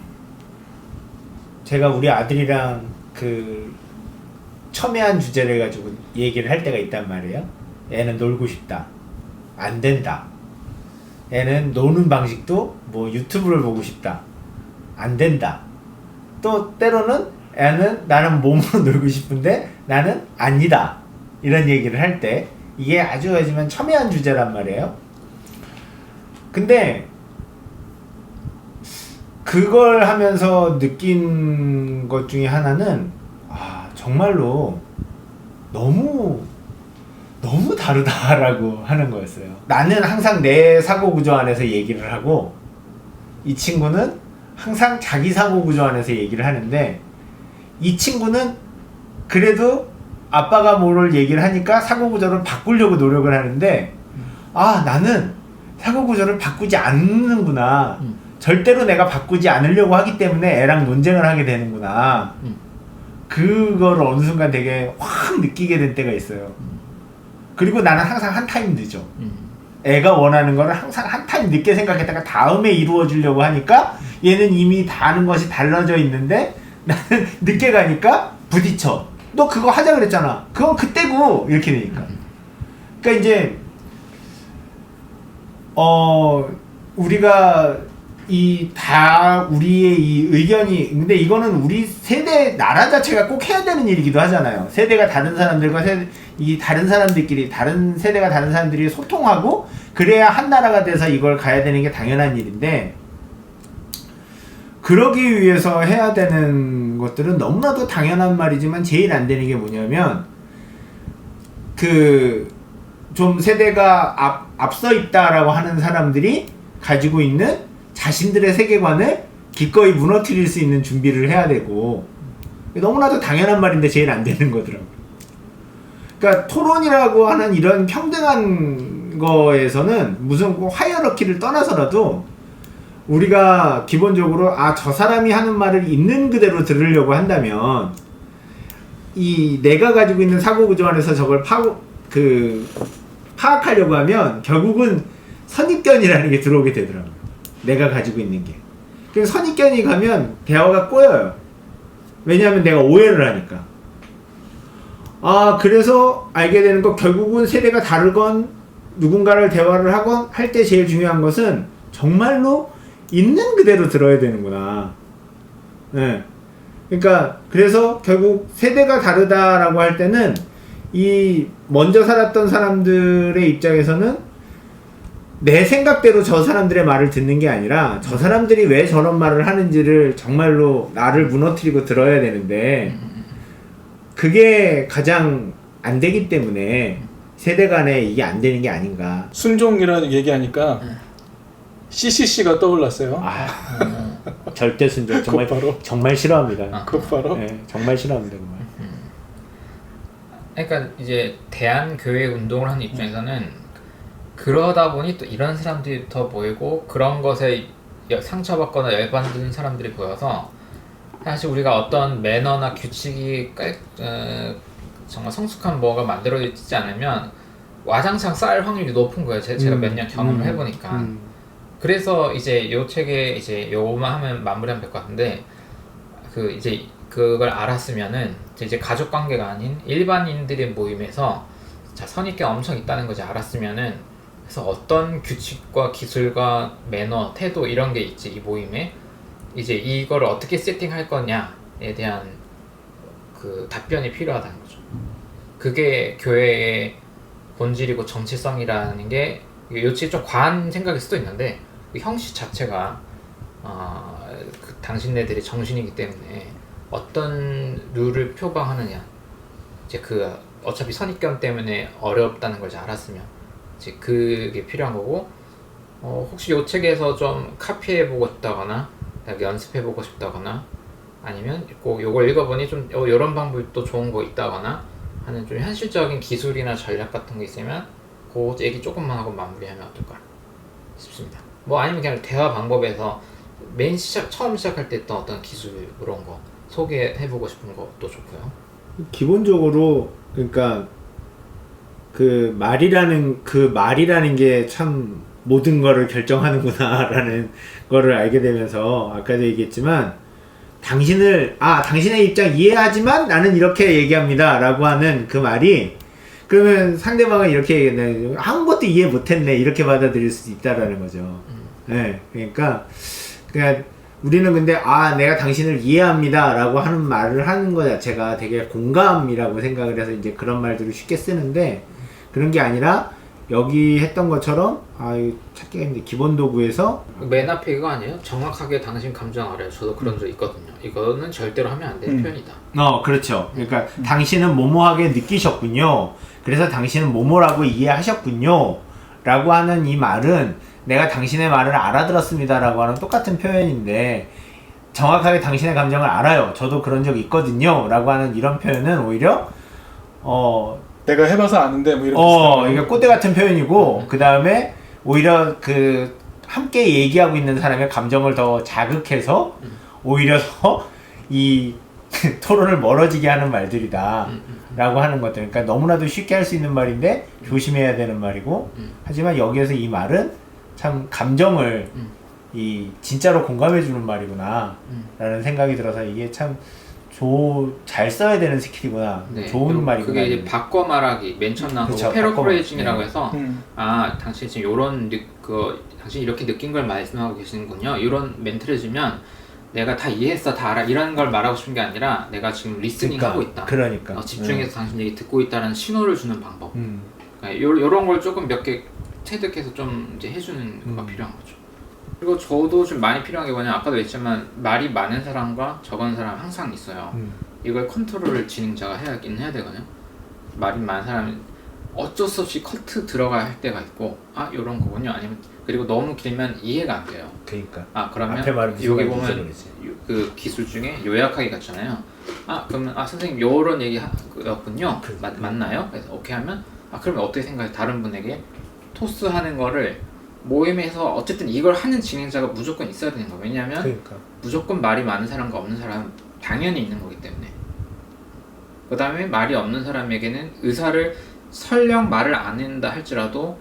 [SPEAKER 3] 제가 우리 아들이랑 그 첨예한 주제를 가지고 얘기를 할 때가 있단 말이에요. 애는 놀고 싶다. 안 된다. 애는 노는 방식도 뭐 유튜브를 보고 싶다. 안 된다. 또 때로는 나는 몸으로 놀고 싶은데 나는 아니다. 이런 얘기를 할 때 이게 아주 하지만 첨예한 주제란 말이에요. 근데 그걸 하면서 느낀 것 중에 하나는 정말로 너무 다르다라고 하는 거였어요. 나는 항상 내 사고 구조 안에서 얘기를 하고 이 친구는 항상 자기 사고 구조 안에서 얘기를 하는데, 이 친구는 그래도 아빠가 뭐를 얘기를 하니까 사고 구조를 바꾸려고 노력을 하는데, 나는 사고 구조를 바꾸지 않는구나. 절대로 내가 바꾸지 않으려고 하기 때문에 애랑 논쟁을 하게 되는구나. 그걸 어느 순간 되게 확 느끼게 된 때가 있어요. 그리고 나는 항상 한 타임 늦어. 애가 원하는 거를 항상 한 타임 늦게 생각했다가 다음에 이루어주려고 하니까 얘는 이미 다 아는 것이 달라져 있는데 나는 늦게 가니까 부딪혀. 너 그거 하자 그랬잖아. 그건 그때고. 이렇게 되니까. 그러니까 이제 우리가 우리의 이 의견이, 근데 이거는 우리 세대, 나라 자체가 꼭 해야 되는 일이기도 하잖아요. 세대가 다른 사람들과 다른 사람들끼리, 다른 세대가 다른 사람들이 소통하고, 그래야 한 나라가 돼서 이걸 가야 되는 게 당연한 일인데, 그러기 위해서 해야 되는 것들은 너무나도 당연한 말이지만 제일 안 되는 게 뭐냐면, 좀 세대가 앞서 있다라고 하는 사람들이 가지고 있는 자신들의 세계관을 기꺼이 무너뜨릴 수 있는 준비를 해야 되고, 너무나도 당연한 말인데 제일 안 되는 거더라고요. 그러니까 토론이라고 하는 이런 평등한 거에서는 무슨 하이어러키를 떠나서라도 우리가 기본적으로 저 사람이 하는 말을 있는 그대로 들으려고 한다면 내가 가지고 있는 사고 구조 안에서 저걸 파악하려고 하면 결국은 선입견이라는 게 들어오게 되더라고요. 내가 가지고 있는 게. 그래서 선입견이 가면 대화가 꼬여요. 왜냐하면 내가 오해를 하니까. 그래서 알게 되는 거, 결국은 세대가 다르건 누군가를 대화를 하건 할 때 제일 중요한 것은 정말로 있는 그대로 들어야 되는구나. 네. 그러니까 그래서 결국 세대가 다르다라고 할 때는 이 먼저 살았던 사람들의 입장에서는 내 생각대로 저 사람들의 말을 듣는 게 아니라 저 사람들이 왜 저런 말을 하는지를 정말로 나를 무너뜨리고 들어야 되는데 그게 가장 안 되기 때문에 세대 간에 이게 안 되는 게 아닌가.
[SPEAKER 2] 순종이라는 얘기하니까 CCC가 떠올랐어요.
[SPEAKER 3] 절대 순종 정말
[SPEAKER 2] 곧바로.
[SPEAKER 3] 정말 싫어합니다.
[SPEAKER 2] 곧바로.
[SPEAKER 3] 네, 정말 싫어합니다. 정말.
[SPEAKER 1] 그러니까 이제 대한교회 운동을 하는 입장에서는 그러다 보니 또 이런 사람들이 더 보이고 그런 것에 상처받거나 열받는 사람들이 보여서 사실 우리가 어떤 매너나 규칙이 정말 성숙한 뭐가 만들어지지 않으면 와장창 쌓일 확률이 높은 거예요. 제가 몇 년 경험을 해보니까. 그래서 이제 요 책에 이제 요거만 하면 마무리하면 될 것 같은데 그 이제 그걸 알았으면은 이제 가족 관계가 아닌 일반인들의 모임에서 자 선입견 엄청 있다는 거지 알았으면은 그래서 어떤 규칙과 기술과 매너, 태도 이런 게 있지 이 모임에 이제 이걸 어떻게 세팅할 거냐에 대한 그 답변이 필요하다는 거죠. 그게 교회의 본질이고 정체성이라는 게 요치 좀 과한 생각일 수도 있는데 그 형식 자체가 그 당신네들의 정신이기 때문에 어떤 룰을 표방하느냐 이제 그 어차피 선입견 때문에 어렵다는 걸 이제 알았으면 이제 그게 필요한 거고 혹시 요 책에서 좀 카피해보고 싶다거나 연습해보고 싶다거나 아니면 꼭 요걸 읽어보니 좀 요런 방법이 또 좋은 거 있다거나 하는 좀 현실적인 기술이나 전략 같은 거 있으면 그 얘기 조금만 하고 마무리하면 어떨까 싶습니다. 뭐 아니면 그냥 대화 방법에서 처음 시작할 때 했던 어떤 기술 그런 거 소개해보고 싶은 것도 좋고요.
[SPEAKER 3] 기본적으로 그러니까 그 말이라는 게 참 모든 거를 결정하는구나라는 거를 알게 되면서 아까도 얘기했지만 당신의 입장 이해하지만 나는 이렇게 얘기합니다 라고 하는 그 말이 그러면 상대방은 이렇게 얘기했네 아무것도 이해 못했네 이렇게 받아들일 수 있다라는 거죠. 네, 그러니까 우리는 근데 내가 당신을 이해합니다 라고 하는 말을 하는 거 자체가 되게 공감이라고 생각을 해서 이제 그런 말들을 쉽게 쓰는데 그런 게 아니라 여기 했던 것처럼 찾기가 힘든데 기본 도구에서
[SPEAKER 1] 맨 앞에 이거 아니에요? 정확하게 당신 감정 알아요. 저도 그런 적 있거든요. 이거는 절대로 하면 안 되는 표현이다.
[SPEAKER 3] 그렇죠. 그러니까 당신은 뭐뭐하게 느끼셨군요. 그래서 당신은 뭐뭐라고 이해하셨군요 라고 하는 이 말은 내가 당신의 말을 알아들었습니다 라고 하는 똑같은 표현인데 정확하게 당신의 감정을 알아요. 저도 그런 적 있거든요 라고 하는 이런 표현은 오히려
[SPEAKER 2] 내가 해봐서 아는데 뭐 이렇게
[SPEAKER 3] 이게 꼰대 같은 표현이고 그 다음에 오히려 그 함께 얘기하고 있는 사람의 감정을 더 자극해서 오히려 더 이 토론을 멀어지게 하는 말들이다 라고 하는 것들. 그러니까 너무나도 쉽게 할 수 있는 말인데 조심해야 되는 말이고 하지만 여기에서 이 말은 참 감정을 진짜로 공감해주는 말이구나 라는 생각이 들어서 이게 참 잘 써야 되는 스킬이구나.
[SPEAKER 1] 네,
[SPEAKER 3] 좋은 말이구나.
[SPEAKER 1] 그게 이제 바꿔 말하기 맨 처음 나온 거 패러프레이징이라고 해서 당신 지금 요런 당신이 이렇게 느낀 걸 말씀하고 계시는군요. 이런 멘트를 주면 내가 다 이해했어, 다 알아 이런 걸 말하고 싶은 게 아니라 내가 지금 리스닝 하고 있다.
[SPEAKER 3] 그러니까
[SPEAKER 1] 집중해서 당신 얘기 듣고 있다는 신호를 주는 방법. 그러니까 요런 걸 조금 몇 개 체득해서 좀 이제 해주는 거가 필요한 거죠. 그리고 저도 좀 많이 필요한 게 뭐냐 아까도 했지만 말이 많은 사람과 적은 사람 항상 있어요. 이걸 컨트롤을 진행자가 해야 되거든요. 말이 많은 사람은 어쩔 수 없이 커트 들어가야 할 때가 있고 요런 거군요. 아니면 그리고 너무 길면 이해가 안 돼요.
[SPEAKER 3] 그러니까
[SPEAKER 1] 그러면 여기 보면 그 기술 중에 요약하기 같잖아요. 그러면 선생님 요런 얘기였군요. 맞나요? 그래서 오케이 하면 그러면 어떻게 생각해? 다른 분에게 토스하는 거를 모임에서 어쨌든 이걸 하는 진행자가 무조건 있어야 되는 거예요. 왜냐하면 무조건 말이 많은 사람과 없는 사람은 당연히 있는 거기 때문에. 그 다음에 말이 없는 사람에게는 의사를 설령 말을 안 한다 할지라도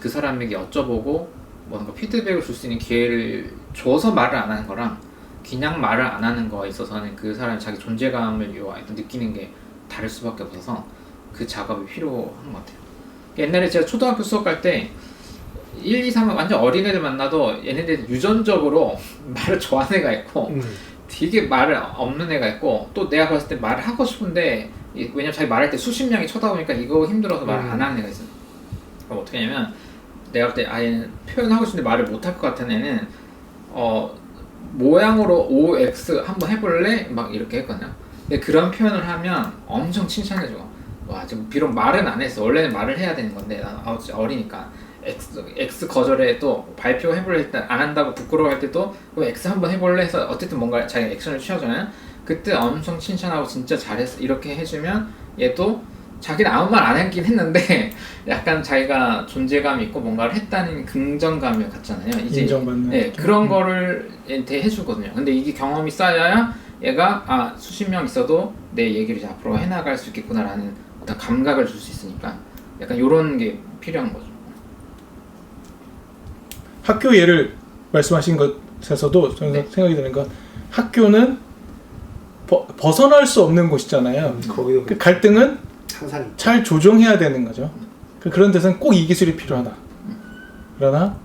[SPEAKER 1] 그 사람에게 여쭤보고 뭔가 피드백을 줄 수 있는 기회를 줘서 말을 안 하는 거랑 그냥 말을 안 하는 거에 있어서는 그 사람이 자기 존재감을 느끼는 게 다를 수밖에 없어서 그 작업이 필요한 것 같아요. 옛날에 제가 초등학교 수업 갈 때 1, 2, 3은 완전 어린애들 만나도 얘네들 유전적으로 말을 좋아하는 애가 있고 되게 말을 없는 애가 있고 또 내가 봤을 때 말을 하고 싶은데 왜냐면 자기 말할 때 수십 명이 쳐다보니까 이거 힘들어서 말을 안 하는 애가 있어요. 그럼 어떻게 하냐면 내가 볼 때 아예 표현하고 싶은데 말을 못할 것 같은 애는 모양으로 OX 한번 해볼래? 막 이렇게 했거든요. 근데 그런 표현을 하면 엄청 칭찬해줘. 와, 지금 비록 말은 안 했어. 원래는 말을 해야 되는 건데 난 어리니까 X 거절에 또 발표해볼래 때 안 한다고 부끄러워할 때도 그럼 X 한번 해볼래 해서 어쨌든 뭔가 자기가 액션을 취하잖아요. 그때 엄청 칭찬하고 진짜 잘했어 이렇게 해주면 얘도 자기는 아무 말 안 했긴 했는데 약간 자기가 존재감 있고 뭔가를 했다는 긍정감이 같잖아요. 이제
[SPEAKER 2] 인정받는
[SPEAKER 1] 네, 그런 거를 얘한테 해주거든요. 근데 이게 경험이 쌓여야 얘가 수십 명 있어도 내 얘기를 이제 앞으로 해나갈 수 있겠구나라는 어떤 감각을 줄 수 있으니까 약간 이런 게 필요한 거죠.
[SPEAKER 2] 학교 예를 말씀하신 것에서도 저는
[SPEAKER 1] 네.
[SPEAKER 2] 생각이 드는 건 학교는 벗어날 수 없는 곳이잖아요.
[SPEAKER 3] 거기도
[SPEAKER 2] 그 갈등은
[SPEAKER 3] 항상
[SPEAKER 2] 잘 조정해야 되는 거죠. 그런 데서는 꼭 이 기술이 필요하다. 그러나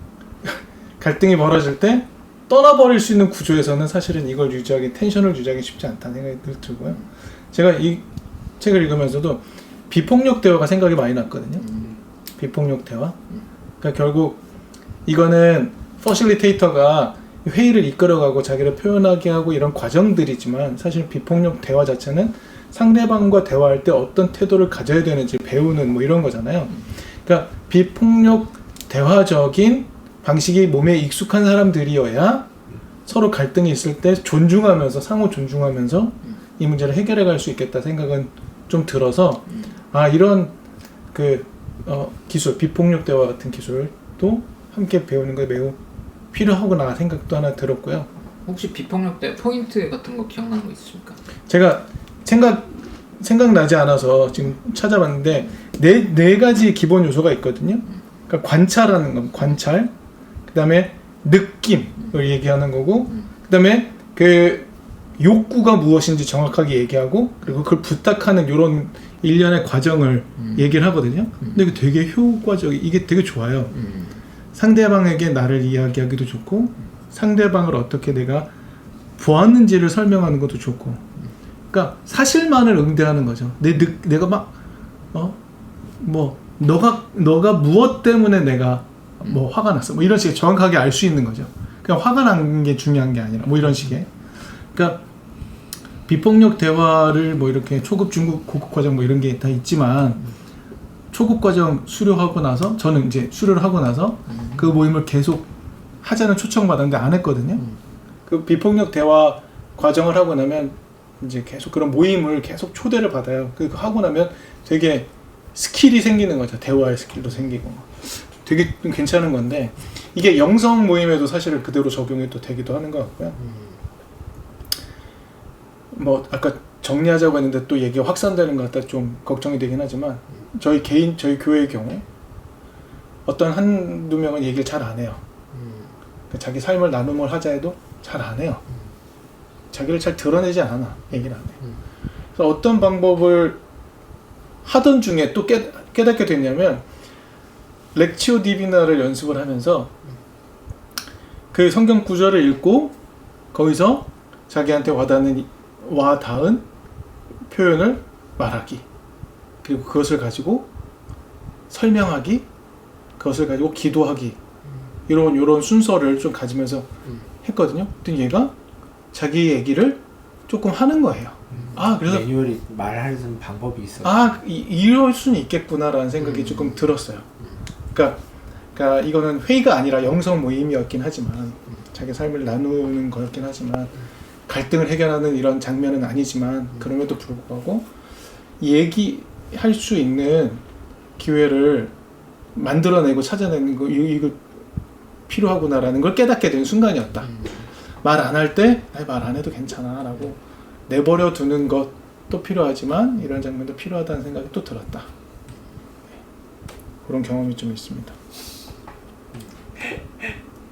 [SPEAKER 2] 갈등이 벌어질 때 떠나버릴 수 있는 구조에서는 사실은 이걸 유지하기, 텐션을 유지하기 쉽지 않다는 생각이 들고요. 제가 이 책을 읽으면서도 비폭력 대화가 생각이 많이 났거든요. 비폭력 대화. 그러니까 결국 이거는 퍼실리테이터가 회의를 이끌어가고 자기를 표현하게 하고 이런 과정들이지만 사실 비폭력 대화 자체는 상대방과 대화할 때 어떤 태도를 가져야 되는지 배우는 뭐 이런 거잖아요. 그러니까 비폭력 대화적인 방식이 몸에 익숙한 사람들이어야 서로 갈등이 있을 때 존중하면서 상호 존중하면서 이 문제를 해결해 갈 수 있겠다 생각은 좀 들어서 이런 기술 비폭력 대화 같은 기술도 함께 배우는 게 매우 필요하구나 생각도 하나 들었고요.
[SPEAKER 1] 혹시 비폭력 때 포인트 같은 거 기억나는 거 있으십니까?
[SPEAKER 2] 제가 생각나지 않아서 지금 찾아봤는데 네 가지 기본 요소가 있거든요. 그러니까 관찰하는 건 관찰, 그 다음에 느낌을 얘기하는 거고, 그 다음에 그 욕구가 무엇인지 정확하게 얘기하고, 그리고 그걸 부탁하는 이런 일련의 과정을 얘기를 하거든요. 근데 이게 되게 이게 되게 좋아요. 상대방에게 나를 이야기하기도 좋고, 상대방을 어떻게 내가 보았는지를 설명하는 것도 좋고, 그러니까 사실만을 응대하는 거죠. 내가 막 너가 무엇 때문에 내가 뭐 화가 났어, 뭐 이런 식의 정확하게 알 수 있는 거죠. 그냥 화가 난 게 중요한 게 아니라 뭐 이런 식의. 그러니까 비폭력 대화를 뭐 이렇게 초급, 중급, 고급 과정 뭐 이런 게 다 있지만 초급 과정 수료하고 나서 저는 이제 수료를 하고 나서 그 모임을 계속 하자는 초청받았는데 안 했거든요. 그 비폭력 대화 과정을 하고 나면 이제 계속 그런 모임을 계속 초대를 받아요. 그 하고 나면 되게 스킬이 생기는 거죠. 대화의 스킬도 생기고 되게 괜찮은 건데 이게 영성 모임에도 사실 그대로 적용이 또 되기도 하는 것 같고요. 뭐 아까 정리하자고 했는데 또 얘기가 확산되는 것 같다 좀 걱정이 되긴 하지만 저희 교회의 경우에 어떤 한두 명은 얘기를 잘 안 해요. 자기 삶을 나눔을 하자 해도 잘 안 해요. 자기를 잘 드러내지 않아. 얘기를 안 해. 그래서 어떤 방법을 하던 중에 또 깨닫게 됐냐면 렉치오 디비나를 연습을 하면서 그 성경 구절을 읽고 거기서 자기한테 와닿은 표현을 말하기, 그리고 그것을 가지고 설명하기, 그것을 가지고 기도하기, 이런 순서를 좀 가지면서 했거든요. 근데 얘가 자기 얘기를 조금 하는 거예요. 그래서
[SPEAKER 3] 매뉴얼이 말하는 방법이 있어.
[SPEAKER 2] 이럴 수는 있겠구나라는 생각이 조금 들었어요. 그러니까 이거는 회의가 아니라 영성 모임이었긴 하지만 자기 삶을 나누는 거였긴 하지만 갈등을 해결하는 이런 장면은 아니지만 그럼에도 불구하고 얘기할 수 있는 기회를 만들어내고 찾아내는 거 이거 필요하구나라는 걸 깨닫게 된 순간이었다. 말 안 할 때 말 안 해도 괜찮아 라고 내버려 두는 것도 필요하지만 이런 장면도 필요하다는 생각이 또 들었다. 그런 경험이 좀 있습니다.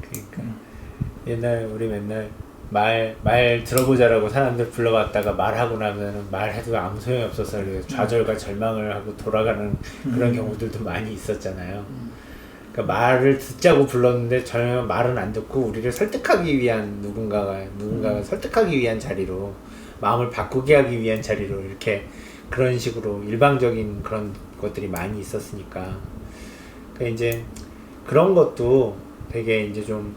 [SPEAKER 3] 그러니까 옛날 우리 맨날 말 들어보자라고 사람들 불러갔다가 말하고 나면 말해도 아무 소용이 없어서 좌절과 절망을 하고 돌아가는 그런 경우들도 많이 있었잖아요. 그러니까 말을 듣자고 불렀는데 전혀 말은 안 듣고 우리를 설득하기 위한 누군가가 설득하기 위한 자리로, 마음을 바꾸게 하기 위한 자리로 이렇게 그런 식으로 일방적인 그런 것들이 많이 있었으니까. 그러니까 이제 그런 것도 되게 이제 좀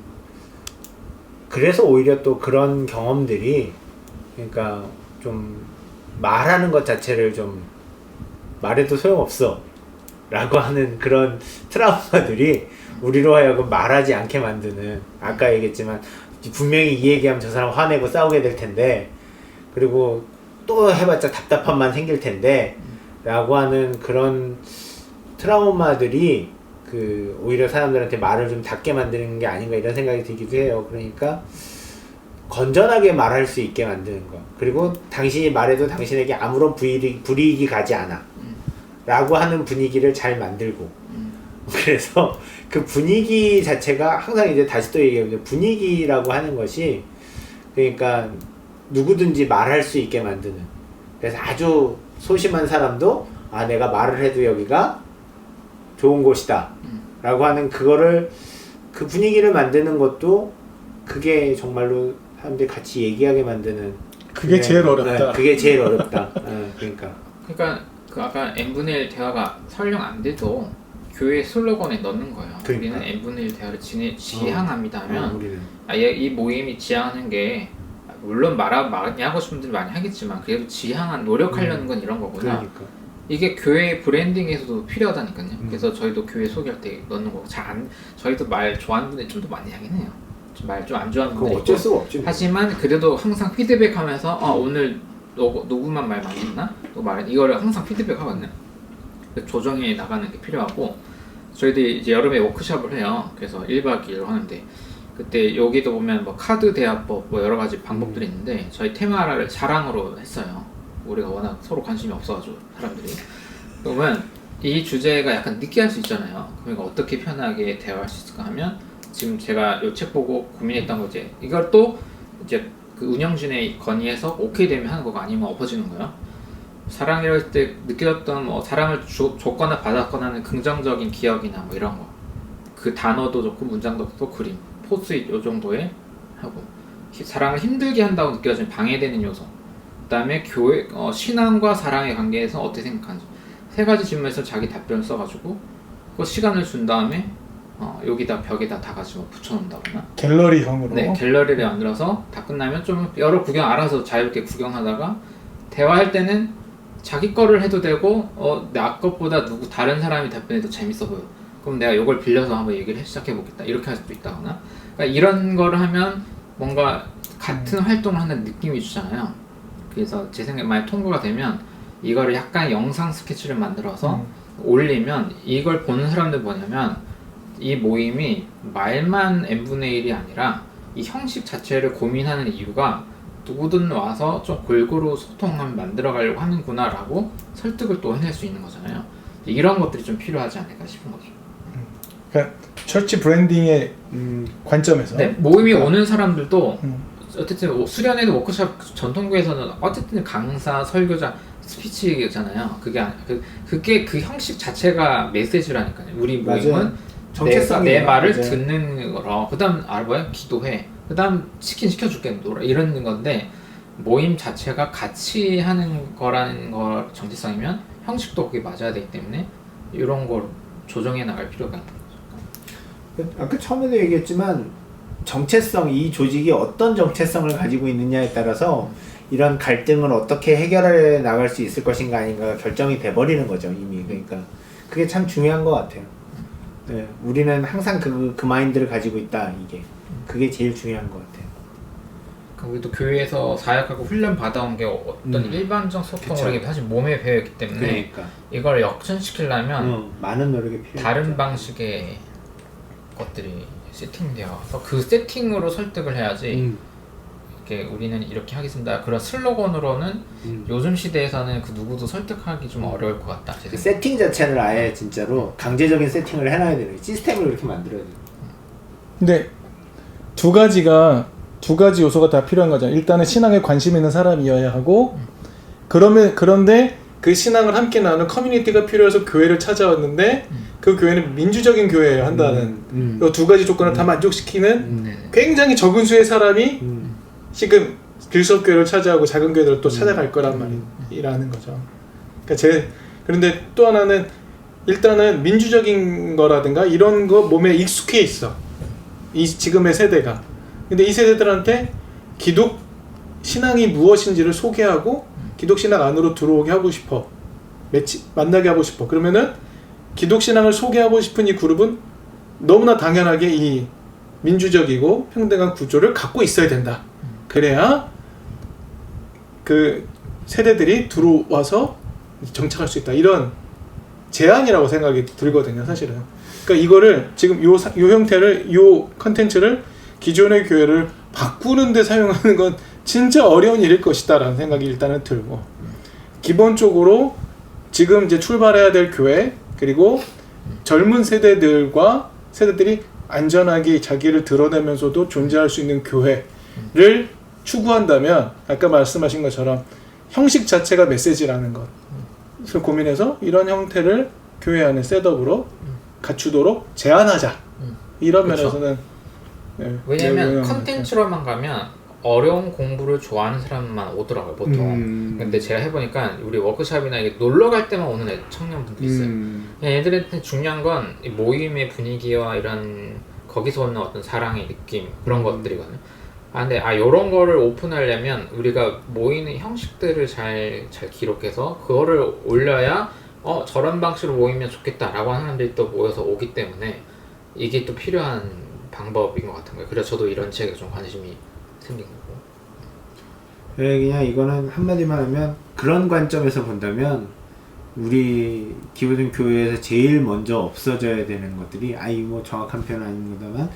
[SPEAKER 3] 그래서 오히려 또 그런 경험들이 그러니까 좀 말하는 것 자체를 좀 말해도 소용없어 라고 하는 그런 트라우마들이 우리로 하여금 말하지 않게 만드는 아까 얘기했지만 분명히 이 얘기하면 저 사람 화내고 싸우게 될 텐데 그리고 또 해봤자 답답함만 생길 텐데 라고 하는 그런 트라우마들이 그 오히려 사람들한테 말을 좀 닫게 만드는 게 아닌가 이런 생각이 들기도 해요. 그러니까 건전하게 말할 수 있게 만드는 거. 그리고 당신이 말해도 당신에게 아무런 불이익이 가지 않아 라고 하는 분위기를 잘 만들고 그래서 그 분위기 자체가 항상 이제 다시 또 얘기하면 분위기라고 하는 것이 그러니까 누구든지 말할 수 있게 만드는 그래서 아주 소심한 사람도 아 내가 말을 해도 여기가 좋은 곳이다 라고 하는 그거를 그 분위기를 만드는 것도 그게 정말로 사람들이 같이 얘기하게 만드는
[SPEAKER 2] 그게 제일 어렵다.
[SPEAKER 3] 네, 그게 제일 어렵다. 그러니까
[SPEAKER 1] 그 아까 n분의 1 대화가 설령 안 돼도 교회 슬로건에 넣는 거예요.
[SPEAKER 3] 그러니까.
[SPEAKER 1] 우리는 n분의 1 대화를 지향합니다 하면
[SPEAKER 3] 우리는
[SPEAKER 1] 이 모임이 지향하는 게 물론 많이 하고 싶은 분들이 많이 하겠지만 그래도 지향한 노력하려는 건 이런 거구나.
[SPEAKER 3] 그러니까.
[SPEAKER 1] 이게 교회 브랜딩에서도 필요하다니까요. 그래서 저희도 교회 소개할 때 넣는 거고 저희도 말 좋아하는 분들이 좀 더 많이 하긴 해요. 말 좀 안 좋아하는 분들이
[SPEAKER 3] 어쩔 수가 없지.
[SPEAKER 1] 하지만 그래도 항상 피드백하면서 오늘 누구만 말 많이 했나? 이거를 항상 피드백하거든요. 조정해 나가는 게 필요하고 저희들이 이제 여름에 워크숍을 해요. 그래서 1박 2일 하는데 그때 여기도 보면 뭐 카드 대화법 뭐 여러 가지 방법들이 있는데 저희 테마를 자랑으로 했어요. 우리가 워낙 서로 관심이 없어가지고 사람들이 그러면 이 주제가 약간 느끼할 수 있잖아요. 그러니까 어떻게 편하게 대화할 수 있을까 하면 지금 제가 이 책 보고 고민했던 거지 이걸 또 이제 그 운영진의 건의해서 오케이 되면 하는 거가 아니면 엎어지는 거예요. 사랑이랄 때 느껴졌던 뭐 사랑을 줬거나 받았거나는 긍정적인 기억이나 뭐 이런 거 그 단어도 좋고 문장도 좋고 그림 포스잇 요 정도에 하고 사랑을 힘들게 한다고 느껴지는 방해되는 요소 그 다음에 교회 신앙과 사랑의 관계에서 어떻게 생각하는지 세 가지 질문에서 자기 답변을 써가지고 그 시간을 준 다음에 여기다 벽에다 다 같이 뭐 붙여놓는다거나
[SPEAKER 2] 갤러리형으로
[SPEAKER 1] 네 갤러리를 만들어서 다 끝나면 좀 여러 구경 알아서 자유롭게 구경하다가 대화할 때는 자기 거를 해도 되고 나 것보다 다른 사람이 답변해도 재밌어 보여 그럼 내가 이걸 빌려서 한번 얘기를 시작해보겠다 이렇게 할 수도 있다거나 그러니까 이런 거를 하면 뭔가 같은 활동을 하는 느낌이 주잖아요. 그래서 제 생각에 만약 통과가 되면 이거를 약간 영상 스케치를 만들어서 올리면 이걸 보는 사람들 뭐냐면 이 모임이 말만 n분의 1이 아니라 이 형식 자체를 고민하는 이유가 누구든 와서 좀 골고루 소통하면 만들어가려고 하는구나 라고 설득을 또 해낼 수 있는 거잖아요. 이런 것들이 좀 필요하지 않을까 싶은 거죠.
[SPEAKER 2] 그러니까 처치 브랜딩의 관점에서
[SPEAKER 1] 네, 모임이 오는 사람들도 어쨌든 수련회도 워크숍 전통교에서는 어쨌든 강사, 설교자, 스피치잖아요. 그게 그 형식 자체가 메시지라니까요. 우리 모임은 내 말을
[SPEAKER 3] 맞아요.
[SPEAKER 1] 듣는 거라. 그다음 뭐야? 기도해. 그다음 치킨 시켜줄게 놀아 이러는 건데 모임 자체가 같이 하는 거라는 거 정체성이면 형식도 그게 맞아야 되기 때문에 이런 걸 조정해 나갈 필요가 있는 거죠.
[SPEAKER 3] 아까 처음에도 얘기했지만 정체성, 이 조직이 어떤 정체성을 가지고 있느냐에 따라서 이런 갈등을 어떻게 해결해 나갈 수 있을 것인가 아닌가 결정이 돼버리는 거죠 이미. 그러니까 그게 참 중요한 것 같아요. 네, 우리는 항상 그 마인드를 가지고 있다. 그게 제일 중요한 것 같아요.
[SPEAKER 1] 우리도 교회에서 사역하고 훈련 받아온 게 어떤 일반적 소통을 하기 사실 몸에 배웠기 때문에
[SPEAKER 3] 그러니까
[SPEAKER 1] 이걸 역전시키려면
[SPEAKER 3] 많은 노력이 필요해요.
[SPEAKER 1] 다른 방식의 것들이 세팅되어서 그 세팅으로 설득을 해야지 이렇게 우리는 이렇게 하겠습니다. 그런 슬로건으로는 요즘 시대에서는 그 누구도 설득하기 좀 어려울 것 같다.
[SPEAKER 3] 그 세팅 자체를 아예 진짜로 강제적인 세팅을 해놔야 되는 거예요. 시스템을 그렇게 만들어야 돼요.
[SPEAKER 2] 근데 두 가지 요소가 다 필요한 거잖아요. 일단은 신앙에 관심 있는 사람이어야 하고 그런데 그 신앙을 함께 나누는 커뮤니티가 필요해서 교회를 찾아왔는데 그 교회는 민주적인 교회여야 한다는 이 두 가지 조건을 다 만족시키는 굉장히 적은 수의 사람이 지금 길석교회를 찾아오고 작은 교회들을 또 찾아갈 거란 말이라는 거죠. 그러니까 그런데 또 하나는 일단은 민주적인 거라든가 이런 거 몸에 익숙해 있어. 이 지금의 세대가. 근데 이 세대들한테 기독 신앙이 무엇인지를 소개하고 기독 신앙 안으로 들어오게 하고 싶어. 만나게 하고 싶어. 그러면은 기독 신앙을 소개하고 싶은 이 그룹은 너무나 당연하게 이 민주적이고 평등한 구조를 갖고 있어야 된다. 그래야 그 세대들이 들어와서 정착할 수 있다. 이런 제안이라고 생각이 들거든요, 사실은. 그러니까 이거를 지금 요 형태를, 요 컨텐츠를 기존의 교회를 바꾸는 데 사용하는 건 진짜 어려운 일일 것이다 라는 생각이 일단은 들고, 기본적으로 지금 이제 출발해야 될 교회, 그리고 젊은 세대들이 안전하게 자기를 드러내면서도 존재할 수 있는 교회를 추구한다면, 아까 말씀하신 것처럼 형식 자체가 메시지라는 것을 고민해서 이런 형태를 교회 안에 셋업으로 갖추도록 제안하자. 이런
[SPEAKER 1] 그쵸.
[SPEAKER 2] 면에서는
[SPEAKER 1] 왜냐면 컨텐츠로만 가면 어려운 공부를 좋아하는 사람만 오더라고요, 보통. 근데 제가 해보니까 우리 워크숍이나 이게 놀러 갈 때만 오는 청년분들 있어요. 얘들한테 중요한 건 이 모임의 분위기와 이런 거기서 오는 어떤 사랑의 느낌, 그런 것들이거든요. 근데 요런 거를 오픈하려면 우리가 모이는 형식들을 잘 기록해서 그거를 올려야 저런 방식으로 모이면 좋겠다라고 하는 사람들이 또 모여서 오기 때문에 이게 또 필요한 방법인 것 같은 거예요. 그래서 저도 이런 책에 좀 관심이 생긴 거고.
[SPEAKER 3] 그냥 이거는 한마디만 하면, 그런 관점에서 본다면 우리 기본적인 교회에서 제일 먼저 없어져야 되는 것들이, 뭐 정확한 표현은 아닙니다만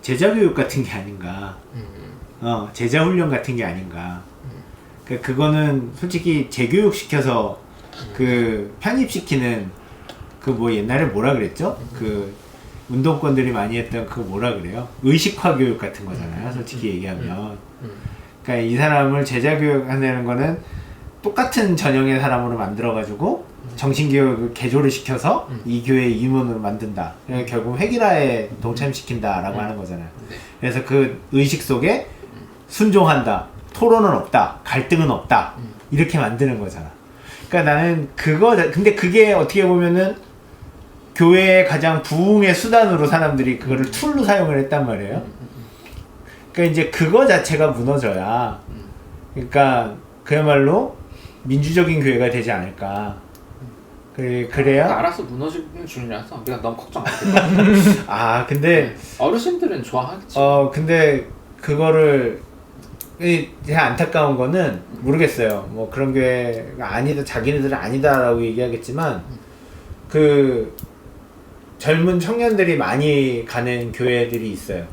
[SPEAKER 3] 제자교육 같은 게 아닌가. 제자훈련 같은 게 아닌가. 그러니까 그거는 솔직히 재교육 시켜서 그 편입시키는 그 뭐 옛날에 뭐라 그랬죠? 그 운동권들이 많이 했던 그거 뭐라 그래요? 의식화 교육 같은 거잖아요, 솔직히 얘기하면. 그러니까 이 사람을 제자교육 하는 거는 똑같은 전형의 사람으로 만들어가지고 정신교육을 개조를 시켜서 이 교회의 임원으로 만든다. 그러니까 결국 획일화에 동참시킨다라고 하는 거잖아요. 그래서 그 의식 속에 순종한다, 토론은 없다, 갈등은 없다, 이렇게 만드는 거잖아. 그러니까 나는 근데 그게 어떻게 보면은 교회의 가장 부흥의 수단으로 사람들이 그거를 툴로 사용을 했단 말이에요. 그러니까 이제 그거 자체가 무너져야, 그러니까 그야말로 민주적인 교회가 되지 않을까. 그래야
[SPEAKER 1] 알아서 무너지는 중이라서 우리가 너무 걱정 안 해.
[SPEAKER 3] 근데
[SPEAKER 1] 어르신들은 좋아하겠지.
[SPEAKER 3] 근데 그거를 그냥 안타까운 거는 모르겠어요. 뭐 그런 교회가 아니다, 자기네들은 아니다라고 얘기하겠지만, 그 젊은 청년들이 많이 가는 교회들이 있어요.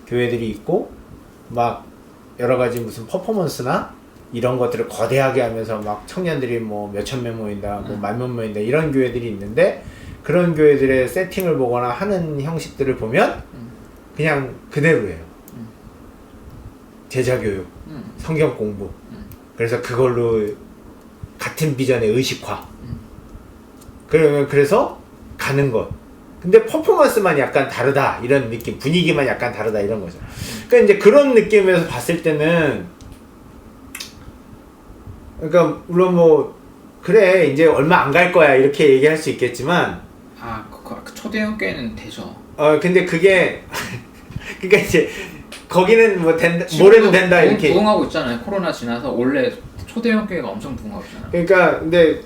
[SPEAKER 3] 교회들이 있고 막 여러 가지 무슨 퍼포먼스나 이런 것들을 거대하게 하면서 막 청년들이 뭐 몇천 명 모인다, 뭐 만 명 모인다, 이런 교회들이 있는데, 그런 교회들의 세팅을 보거나 하는 형식들을 보면 그냥 그대로예요. 제자교육, 성경 공부, 그래서 그걸로 같은 비전의 의식화, 그래서 가는 것. 근데 퍼포먼스만 약간 다르다, 이런 느낌, 분위기만 약간 다르다, 이런 거죠. 그러니까 이제 그런 느낌에서 봤을 때는, 그러니까 물론 뭐 그래 이제 얼마 안 갈 거야 이렇게 얘기할 수 있겠지만,
[SPEAKER 1] 그 초대형 교회는 되죠.
[SPEAKER 3] 근데 그게 그러니까 이제 거기는 뭐 된다, 뭐래도 된다, 이렇게
[SPEAKER 1] 부흥하고 있잖아요. 코로나 지나서 원래 초대형 교회가 엄청 부흥하고 있잖아요.
[SPEAKER 3] 그러니까 근데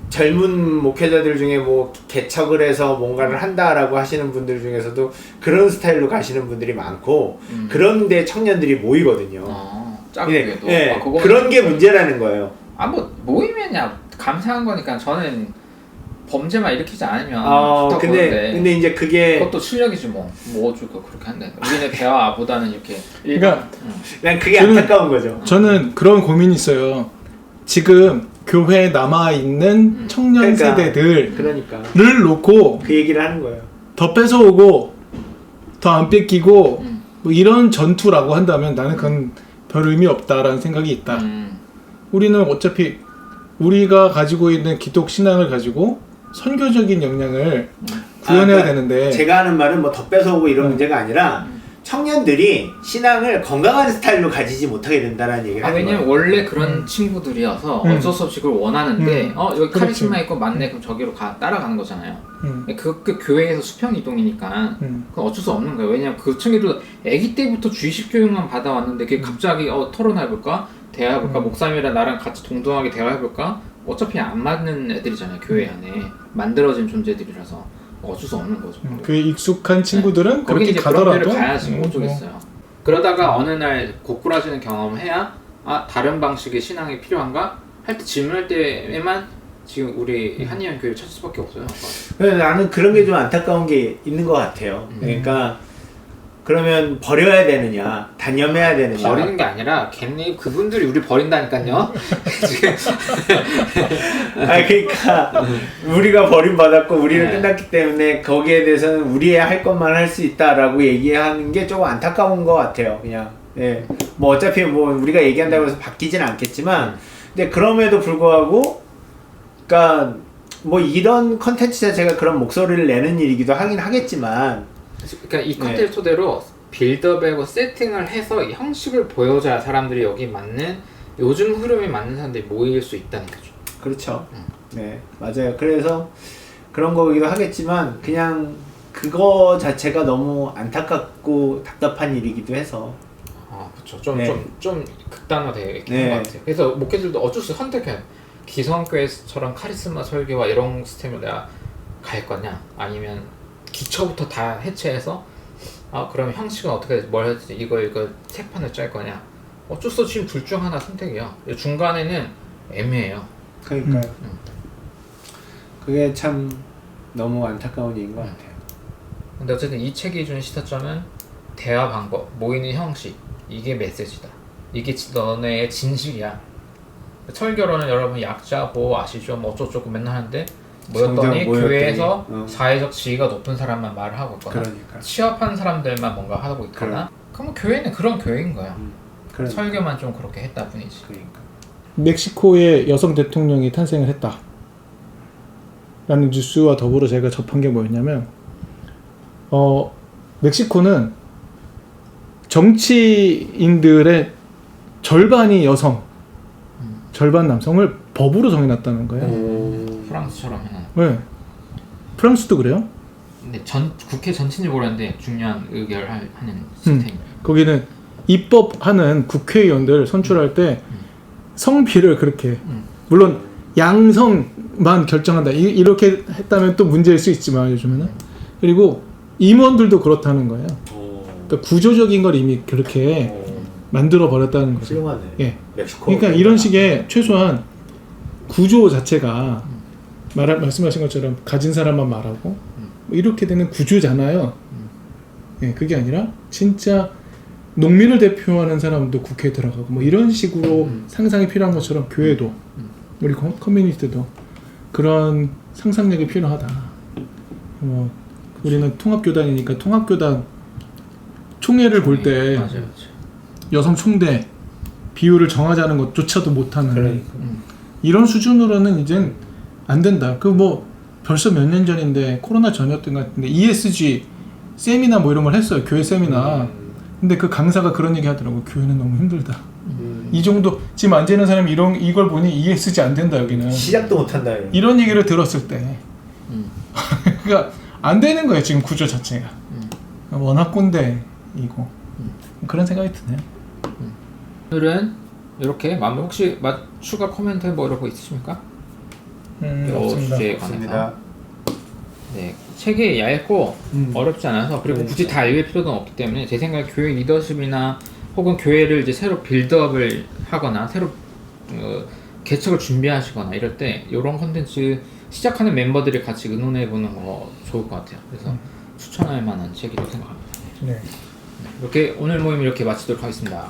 [SPEAKER 3] 젊은 목회자들 중에 뭐 개척을 해서 뭔가를 한다라고 하시는 분들 중에서도 그런 스타일로 가시는 분들이 많고, 그런데 청년들이 모이거든요.
[SPEAKER 1] 작은 교회도.
[SPEAKER 3] 네, 그런 게 문제라는 거예요.
[SPEAKER 1] 뭐 모이면야 감사한 거니까 저는 범죄만 일으키지 않으면 좋다고 보는데.
[SPEAKER 3] 근데 이제
[SPEAKER 1] 그것도 실력이지 뭐 어쩌고 그렇게 한다. 우리는 대화보다는 이렇게
[SPEAKER 2] 그러니까
[SPEAKER 3] 난 그게 안타까운 거죠.
[SPEAKER 2] 저는 그런 고민이 있어요. 지금 교회에 남아있는 청년 세대들을 놓고
[SPEAKER 3] 그 얘기를 하는 거예요.
[SPEAKER 2] 더 뺏어오고 더 안 뺏기고 뭐 이런 전투라고 한다면 나는 그건 별 의미 없다라는 생각이 있다. 우리는 어차피 우리가 가지고 있는 기독 신앙을 가지고 선교적인 역량을 구현해야 되는데,
[SPEAKER 3] 제가 하는 말은 뭐 더 뺏어오고 이런 문제가 아니라 청년들이 신앙을 건강한 스타일로 가지지 못하게 된다는 얘기를 하는
[SPEAKER 1] 왜냐면
[SPEAKER 3] 거예요.
[SPEAKER 1] 원래 그런 친구들이어서 어쩔 수 없이 그걸 원하는데 여기 카리스마 있고 맞네 그럼 저기로 따라가는 거잖아요. 그 교회에서 수평 이동이니까 그건 어쩔 수 없는 거예요. 왜냐면 그 친구들도 아기 때부터 주의식 교육만 받아왔는데 그게 갑자기 토론해볼까? 대화해볼까? 목사님이랑 나랑 같이 동등하게 대화해볼까? 어차피 안 맞는 애들이잖아요. 교회 안에 만들어진 존재들이라서 어쩔 수 없는 거죠.
[SPEAKER 2] 그 익숙한 친구들은 그렇게
[SPEAKER 1] 이제
[SPEAKER 2] 가더라도
[SPEAKER 1] 그런 데를 가야지 못 오겠어요. 그러다가 어느 날 고꾸라지는 경험을 해야 다른 방식의 신앙이 필요한가 할 때 질문할 때에만 지금 우리 한의원 교회를 찾을 수밖에 없어요.
[SPEAKER 3] 그래서 나는 그런 게 좀 안타까운 게 있는 것 같아요. 그러니까 그러면 버려야 되느냐, 단념해야 되느냐.
[SPEAKER 1] 버리는 게 아니라 걔네 그분들이 우리 버린다니까요. 지금
[SPEAKER 3] 그러니까 우리가 버림받았고 우리는
[SPEAKER 1] 네.
[SPEAKER 3] 끝났기 때문에 거기에 대해서는 우리의 할 것만 할 수 있다라고 얘기하는 게 조금 안타까운 것 같아요. 그냥 뭐 어차피 뭐 우리가 얘기한다고 해서 바뀌진 않겠지만, 근데 그럼에도 불구하고, 그러니까 뭐 이런 컨텐츠 자체가 그런 목소리를 내는 일이기도 하긴 하겠지만.
[SPEAKER 1] 그러니까 이 컨텐츠 토대로 빌드업하고 세팅을 해서 이 형식을 보여줘야 사람들이 여기 맞는 요즘 흐름에 맞는 사람들이 모일 수 있다는 거죠.
[SPEAKER 3] 그렇죠. 네, 맞아요. 그래서 그런 거기도 하겠지만 그냥 그거 자체가 너무 안타깝고 답답한 일이기도 해서.
[SPEAKER 1] 그렇죠. 좀 극단화되어 있는 것 같아요. 그래서 목회들도 어쩔 수 없이 선택해요. 기성교회처럼 카리스마 설교와 이런 시스템을 내가 갈 거냐, 아니면 기초부터 다 해체해서 그럼 형식은 어떻게 뭘 할지 이거 세 판을 짤 거냐. 어쩔 수 없이 지금 둘 중 하나 선택이야. 중간에는 애매해요.
[SPEAKER 3] 그러니까요. 그게 참 너무 안타까운 일인 것 같아요.
[SPEAKER 1] 근데 어쨌든 이 책이 준 시사점은 대화 방법, 모이는 형식, 이게 메시지다. 이게 너네의 진실이야. 설교로는 여러분 약자 보호 아시죠? 뭐 어쩌고저쩌고 맨날 하는데 모였더니 교회에서 사회적 지위가 높은 사람만 말을 하고 있거나 취업한 사람들만 뭔가 하고 있거나 그러면 교회는 그런 교회인 거야. 설교만 좀 그렇게 했다 뿐이지.
[SPEAKER 3] 그러니까.
[SPEAKER 2] 멕시코의 여성 대통령이 탄생을 했다 라는 뉴스와 더불어 제가 접한 게 뭐였냐면 멕시코는 정치인들의 절반이 여성, 절반 남성을 법으로 정해놨다는 거예요.
[SPEAKER 1] 프랑스처럼 해놔.
[SPEAKER 2] 네. 프랑스도 그래요?
[SPEAKER 1] 근데 국회 전체인지 모르겠는데 중요한 의결하는 시스템.
[SPEAKER 2] 거기는 입법하는 국회의원들 선출할 때 성비를 그렇게 물론 양성만 결정한다 이렇게 했다면 또 문제일 수 있지만 요즘에는 그리고 임원들도 그렇다는 거예요. 그러니까 구조적인 걸 이미 그렇게 만들어 버렸다는 거죠.
[SPEAKER 3] 훌륭하네.
[SPEAKER 2] 예.
[SPEAKER 3] 멕시코.
[SPEAKER 2] 그러니까 이런 식의 최소한 구조 자체가 말씀하신 것처럼 가진 사람만 말하고 뭐 이렇게 되는 구조잖아요. 예, 그게 아니라 진짜 농민을 대표하는 사람도 국회에 들어가고 뭐 이런 식으로 상상이 필요한 것처럼 교회도 우리 커뮤니티도 그런 상상력이 필요하다. 우리는 통합교단이니까 통합교단 총회를 볼 때 여성 총대 비율을 정하자는 것조차도 못하는 이런 수준으로는 이젠 안 된다. 그 뭐 벌써 몇 년 전인데 코로나 전이었던 것 같은데 ESG 세미나 뭐 이런 걸 했어요. 교회 세미나. 근데 그 강사가 그런 얘기 하더라고. 교회는 너무 힘들다. 이 정도 지금 앉아 있는 사람이 이걸 보니 ESG 안 된다 여기는.
[SPEAKER 3] 시작도 못 한다.
[SPEAKER 2] 이런 얘기를 들었을 때, 그러니까 안 되는 거예요 지금 구조 자체가. 워낙 꼰대이고 그런 생각이 드네요.
[SPEAKER 1] 오늘은 이렇게 마무리. 혹시 추가 코멘트 뭐 이런 거 있으십니까? 주제에 관해서. 네, 책이 얇고 어렵지 않아서 그리고 굳이 다 읽을 필요는 없기 때문에 제 생각에 교회 리더십이나 혹은 교회를 이제 새로 빌드업을 하거나 새로 개척을 준비하시거나 이럴 때 이런 컨텐츠 시작하는 멤버들이 같이 의논해 보는 거 좋을 것 같아요. 그래서 추천할 만한 책이라고 생각합니다.
[SPEAKER 2] 네.
[SPEAKER 1] 이렇게 오늘 모임 이렇게 마치도록 하겠습니다.